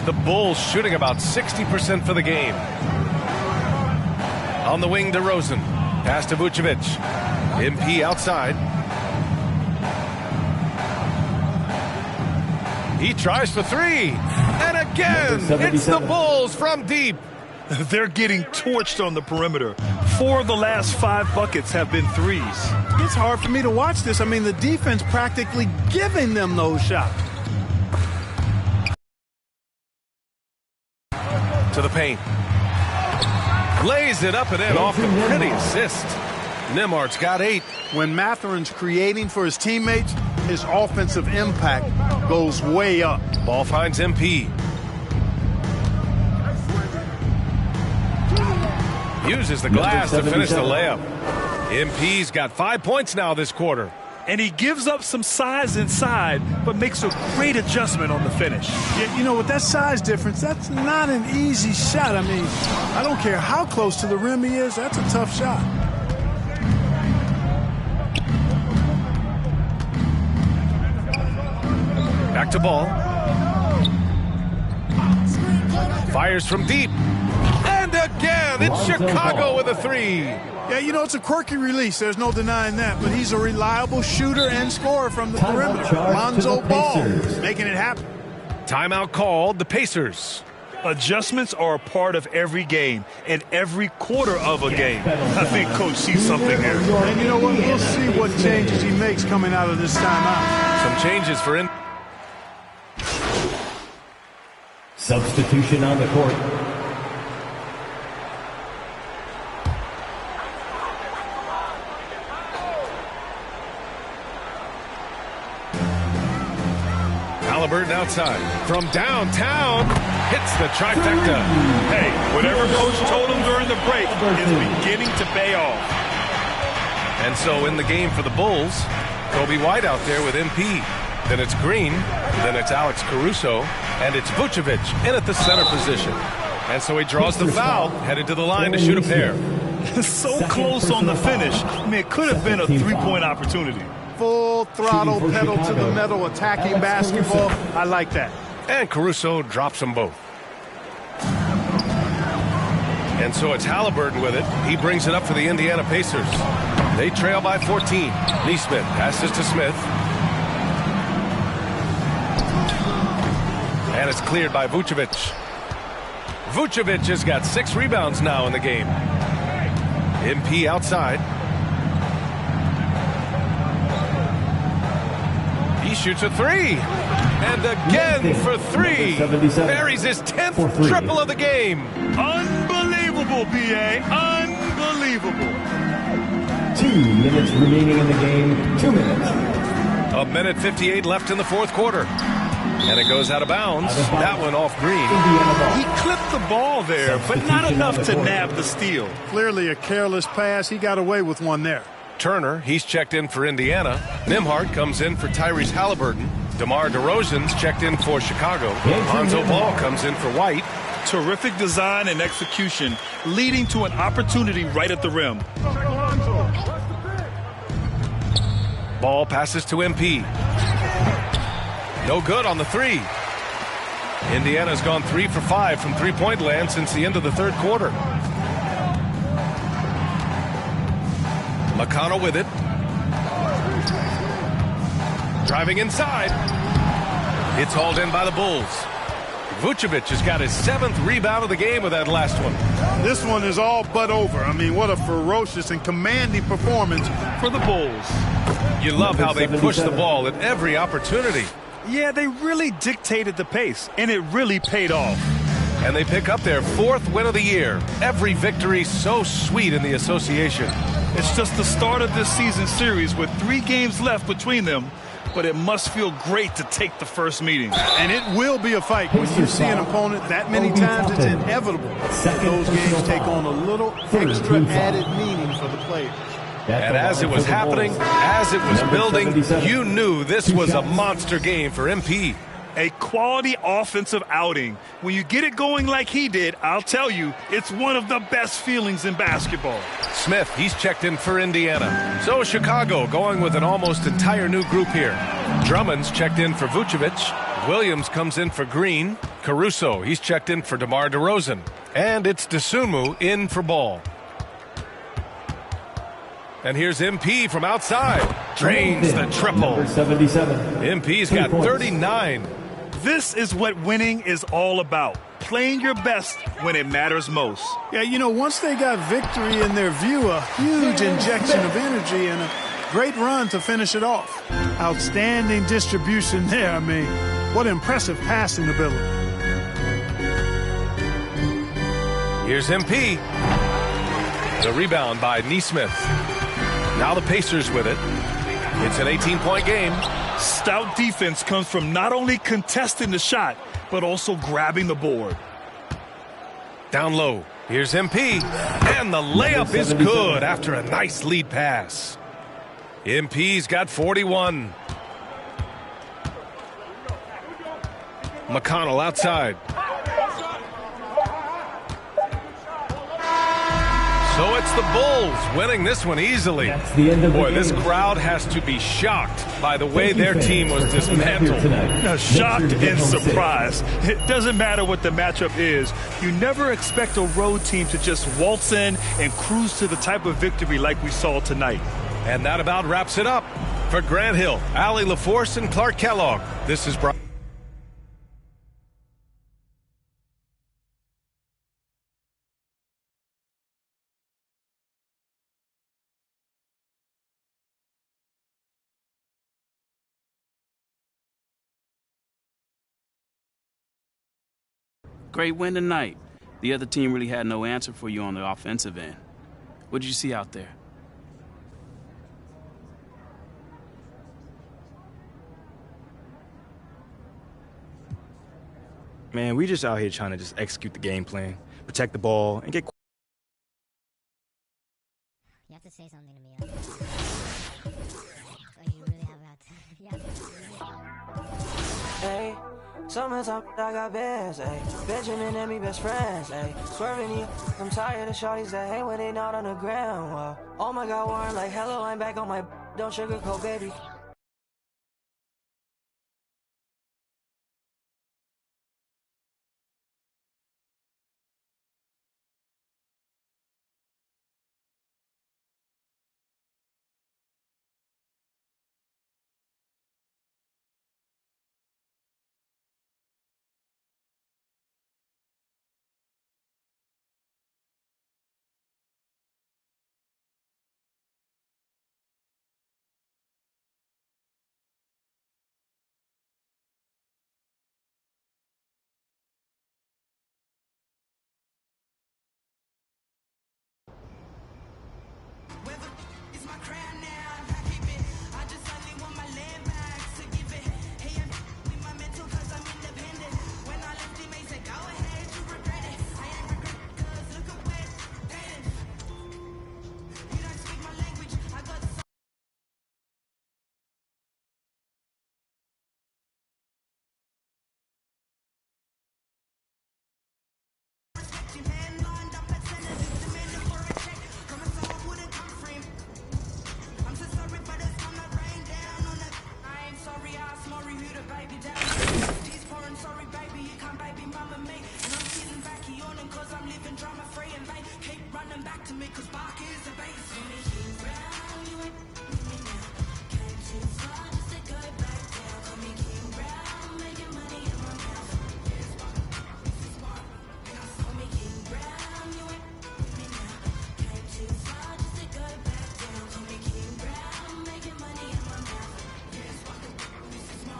The Bulls shooting about 60% for the game. On the wing, DeRozan. Pass to Vucevic. MP outside. He tries for 3. And again, it's the Bulls from deep. They're getting torched on the perimeter. 4 of the last 5 buckets have been threes. It's hard for me to watch this. I mean, the defense practically giving them those shots. To the paint. Lays it up and in off the pretty assist. Nembhard's got 8. When Matherin's creating for his teammates, his offensive impact goes way up. Ball finds MP. Uses the glass to finish the layup. MP's got 5 points now this quarter. And he gives up some size inside, but makes a great adjustment on the finish. Yeah, you know, with that size difference, that's not an easy shot. I mean, I don't care how close to the rim he is, that's a tough shot. Back to Ball. Fires from deep. And again, it's Chicago with a 3. Yeah, you know, it's a quirky release. There's no denying that. But he's a reliable shooter and scorer from the perimeter. Lonzo Ball making it happen. Timeout called, the Pacers. Adjustments are a part of every game and every quarter of a game. I think Coach sees something here. And you know what? We'll see what changes he makes coming out of this timeout. Some changes for in. Substitution on the court. Halliburton outside. From downtown, hits the trifecta. Hey, whatever Coach told him during the break is beginning to pay off. And so in the game for the Bulls, Kobe White out there with MP. Then it's Green, then it's Alex Caruso, and it's Vucevic in at the center position. And so he draws the foul, headed to the line to shoot a pair. So close on the finish. I mean, it could have been a 3-point opportunity. Full throttle, pedal to the metal, attacking basketball. I like that. And Caruso drops them both. And so it's Halliburton with it. He brings it up for the Indiana Pacers. They trail by 14. Neesmith passes to Smith. And it's cleared by Vucevic. Vucevic has got 6 rebounds now in the game. MP outside. He shoots a 3. And again for 3. Buries his 10th triple of the game. Unbelievable, B.A. Unbelievable. 2 minutes remaining in the game. 2 minutes. A minute 58 left in the fourth quarter. And it goes out of bounds. That one off green. He clipped the ball there, but not enough to nab the steal. Clearly a careless pass. He got away with one there. Turner, he's checked in for Indiana. Nimhart comes in for Tyrese Halliburton. DeMar DeRozan's checked in for Chicago. Lonzo Ball comes in for White. Terrific design and execution, leading to an opportunity right at the rim. Ball passes to MP. No good on the three. Indiana's gone 3 for 5 from three-point land since the end of the third quarter. McConnell with it. Driving inside. It's hauled in by the Bulls. Vucevic has got his 7th rebound of the game with that last one. This one is all but over. I mean, what a ferocious and commanding performance for the Bulls. You love how they push the ball at every opportunity. Yeah, they really dictated the pace, and it really paid off. And they pick up their 4th win of the year. Every victory so sweet in the association. It's just the start of this season series with 3 games left between them, but it must feel great to take the first meeting. And it will be a fight. When you see an opponent that many times, it's inevitable that those games take on a little extra added meaning for the players. And as it was happening, as it was building, you knew this was a monster game for MP. A quality offensive outing. When you get it going like he did, I'll tell you, it's one of the best feelings in basketball. Smith, he's checked in for Indiana. So Chicago going with an almost entire new group here. Drummond's checked in for Vucevic. Williams comes in for Green. Caruso, he's checked in for DeMar DeRozan. And it's Dosunmu in for Ball. And here's MP from outside. Drains the triple. MP's got 39. This is what winning is all about. Playing your best when it matters most. Yeah, you know, once they got victory in their view, a huge injection of energy and a great run to finish it off. Outstanding distribution there. I mean, what impressive passing ability. Here's MP. The rebound by Nesmith. Now the Pacers with it. It's an 18-point game. Stout defense comes from not only contesting the shot, but also grabbing the board. Down low. Here's MP. And the layup is good after a nice lead pass. MP's got 41. McConnell outside. So it's the Bulls winning this one easily. Boy, this crowd has to be shocked by the way their team was dismantled. Now, shocked and surprised. It doesn't matter what the matchup is. You never expect a road team to just waltz in and cruise to the type of victory like we saw tonight. And that about wraps it up. For Grant Hill, Allie LaForce, and Clark Kellogg, this is Brian. Great win tonight. The other team really had no answer for you on the offensive end. What did you see out there? Man, we just out here trying to just execute the game plan, protect the ball, and get... You have to say something to me. Like you really have to. Hey, summertime, I got bands, ayy. Benjamin and me best friends, ayy. Swerving you, I'm tired of shorties that hate when they not on the ground. Well, oh my God, Warren, like hello, I'm back on my. Don't sugarcoat, baby. running cause I'm living drama free and vain. Keep running back to me cause Bark is the base. Call me King Brown, you ain't with me now. Came too far just to go back down. Call me King Brown, making money in my mouth. Call me King Brown, you ain't with me now. Came too far just to go back down. Call me King Brown, making money in my mouth. Yes, this is my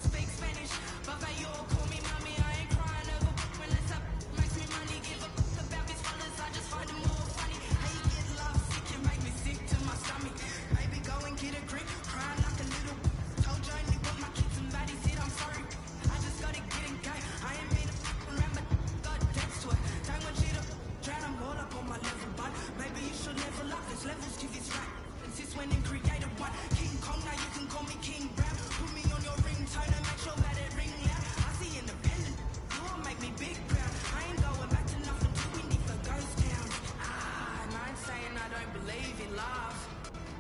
Speak Spanish, but you call me mommy. I ain't crying over unless I makes me money. Give a about these fellas, I just find them more funny. How you get love sick, you make me sick to my stomach. Baby, go and get a grip, crying like a little. Told you I only want my kids and baddies said I'm sorry. I just gotta get in game. I ain't been around, but got dance to it. Don't want you to drown them all up on my level, but maybe you should level up. There's levels to this rap. And since when and created one King Kong, now you can call me King Brown. Put me on your ringtone and make sure that it ring loud. I see independent, you will make me big proud. I ain't going back to nothing too windy for ghost towns. And I ain't saying I don't believe in love.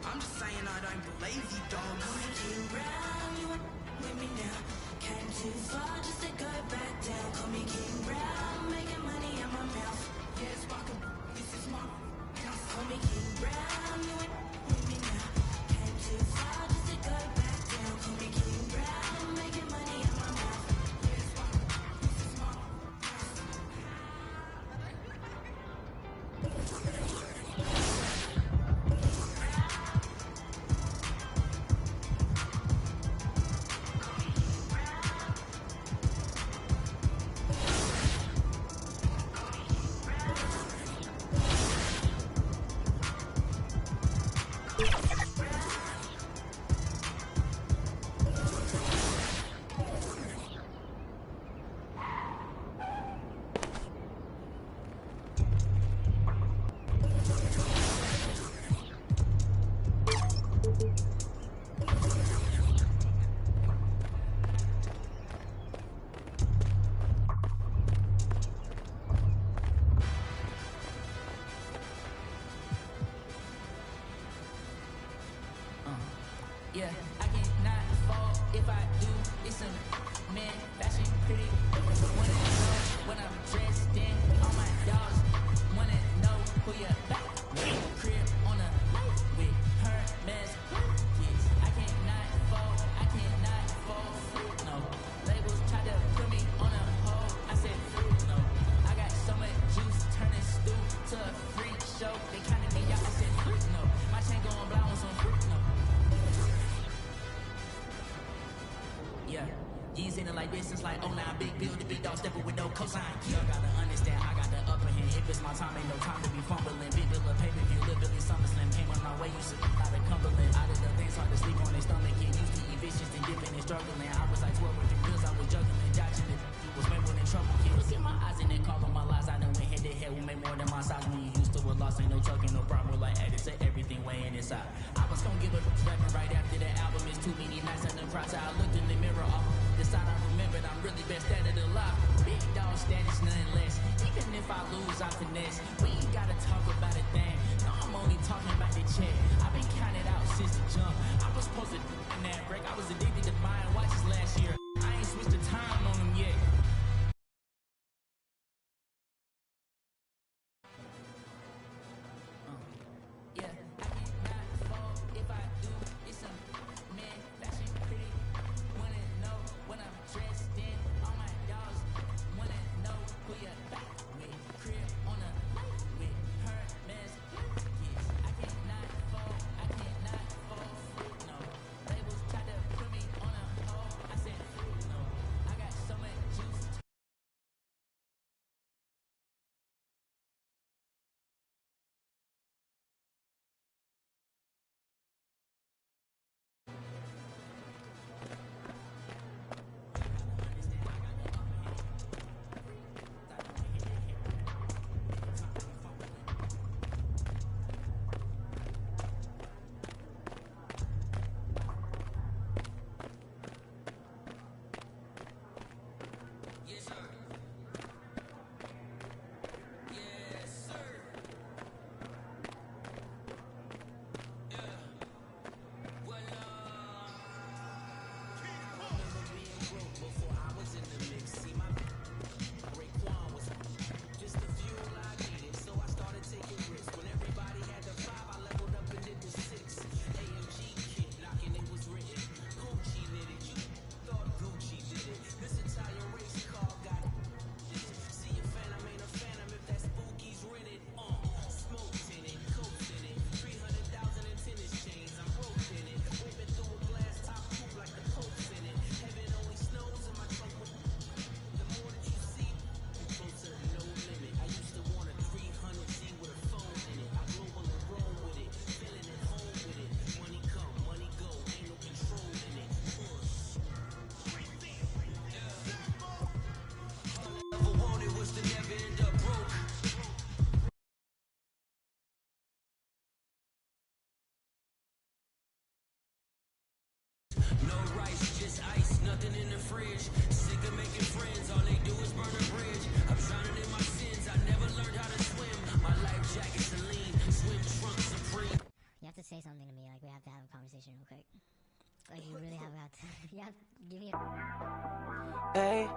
I'm just saying I don't believe you, dog. Call me King Brown, you ain't with me now. Came too far just to go back down. Call me King Brown, making money in my mouth. Yes, Barker, this is my house. Call me King Brown, you ain't with me now. Came too far just to go back down. Call me King Brown, making money in my mouth. Yes, Barker, this is my house. Yeah, I cannot fall if I do. It's a man, fashion pretty. Wanna know when I'm dressed in. All my dogs wanna know who you back. Crib on a light with her mess. Kids, I cannot fall. No, labels try to put me on a hole. I said no. I got so much juice, turning stew to a freak show. They counted me out. I said no. My chain going blind on some no. Yeah, you ain't seen it like this, it's like, oh, now big build, the big dog stepping with no cosign. Y'all gotta understand, I got the upper hand. If it's my time, ain't no time to be fumbling. Big bill of paper, view, live Billy SummerSlam. Came on our way, you should out of Cumberland. Out of the things, hard to sleep on their stomach. Get used to eat vicious and dipping and struggling. I was like 12 with the pills, I was juggling, dodging it. Was way more than trouble, kid. Look at my eyes and then call on my lies. I done went head to head, we made more than my size. When you used to a loss, ain't no talking, no problem. Like added to everything weighing inside. I was gonna give a rapping right after the album. It's too many nights in the process. I looked in the mirror, decide I remembered I'm really best at it alive. Big dog status, nothing less. Even if I lose, I finesse. We ain't gotta talk about a thing. No, I'm only talking about the check. I've been counted out since the jump. I was supposed to in that break. I was addicted to buying watches last year. I ain't switched the time on them yet. Yeah, I cannot fall if I do. It's a man, fashion pretty. Wanna know when I'm dressed in. All my dogs wanna know who you back with. Crib on a light No rice, just ice, nothing in the fridge. Sick of making friends, all they do is burn a bridge. I'm drowning in my sins, I never learned how to swim. My life jacket Celine, swim trunk Supreme. You have to say something to me, like we have to have a conversation real quick. Like you really have to. You have to give me a. Hey,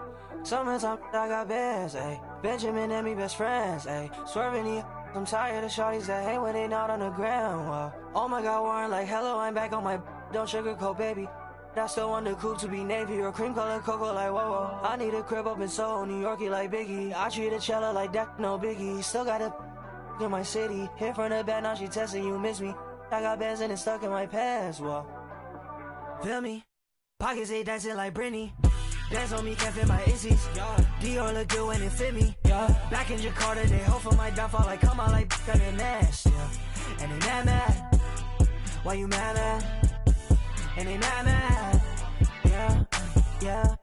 summertime, I got bands, ayy. Benjamin and me best friends, ayy. Swerving the I'm tired of shorties that hate when they not on the ground, whoa. Oh my god, Warren, like hello, I'm back on my don't sugarcoat, baby. I still want the coupe to be navy or cream color cocoa, like whoa, whoa. I need a crib up in Soho, New Yorkie like Biggie. I treat a cello like that, no biggie. Still got a in my city. Hit from the back, now she testing you miss me. I got bands and it's stuck in my pants, whoa. Feel me? Pockets ain't dancing like Britney. Dance on me, can't fit my Izzy's. Dior look good when it fit me. Back in Jakarta, they hope for my downfall. Like come out like got an ass. And they mad. Why you mad? And they mad. Yeah.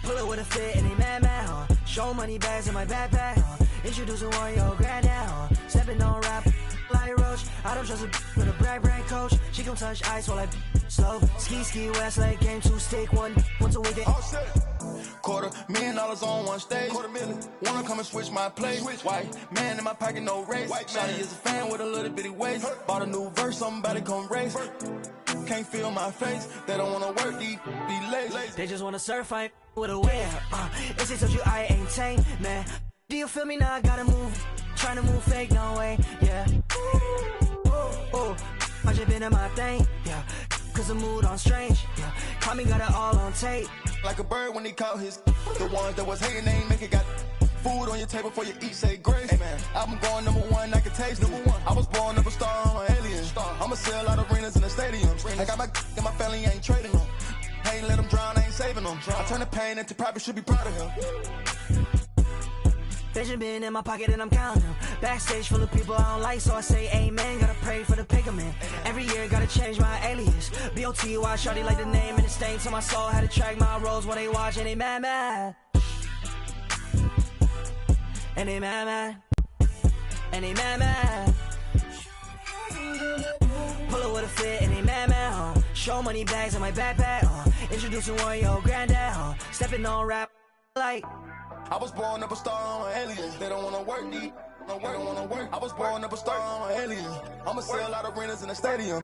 Pull it with a fit and they mad. Show money bags in my backpack. Introducing Wario granddad. Stepping on rap like Roach. I don't trust a with a brag coach. She gon' touch ice while I slow. Ski West Lake game 2 stick once a week. All set. $250,000 on one stage. $250,000. Wanna come and switch my place. White man in my pocket, no race. Shawty is a fan with a little bitty waist. Bought a new verse, somebody come race. Can't feel my face. They don't wanna work, be lazy. They just wanna surf, I with a whip. If they told you I ain't tame, man. Do you feel me now? I gotta move. Trying to move fake, no way. Yeah. I just been in my thing. Yeah. Cause the mood on strange. Yeah. Call me, got it all on tape. Like a bird when he caught his. The ones that was hating, they ain't make it. Got food on your table before you eat, say grace. Hey man, album going #1, I can taste it. #1. I was born up a star, I'm an alien. I'ma sell out arenas in the stadiums. I got my and my family ain't trading them. I ain't let them drown, I ain't saving them. I turn the pain into profit, should be proud of him. Benjamin in my pocket and I'm counting them. Backstage full of people I don't like, so I say amen. Gotta pray for the pigment. Every year gotta change my alias. B-O-T-Y, shawty like the name and the stain to my soul. Had to track my roles when they watch and they mad. And they mad. And they mad. Pull it with a fit and they mad. Show money bags in my backpack. Introducing Wario granddad. Stepping on rap like I was born up a star, I'm an alien. They don't wanna work, they don't wanna work. I was born up a star, I'm an alien. I'ma sell out arenas in the stadium.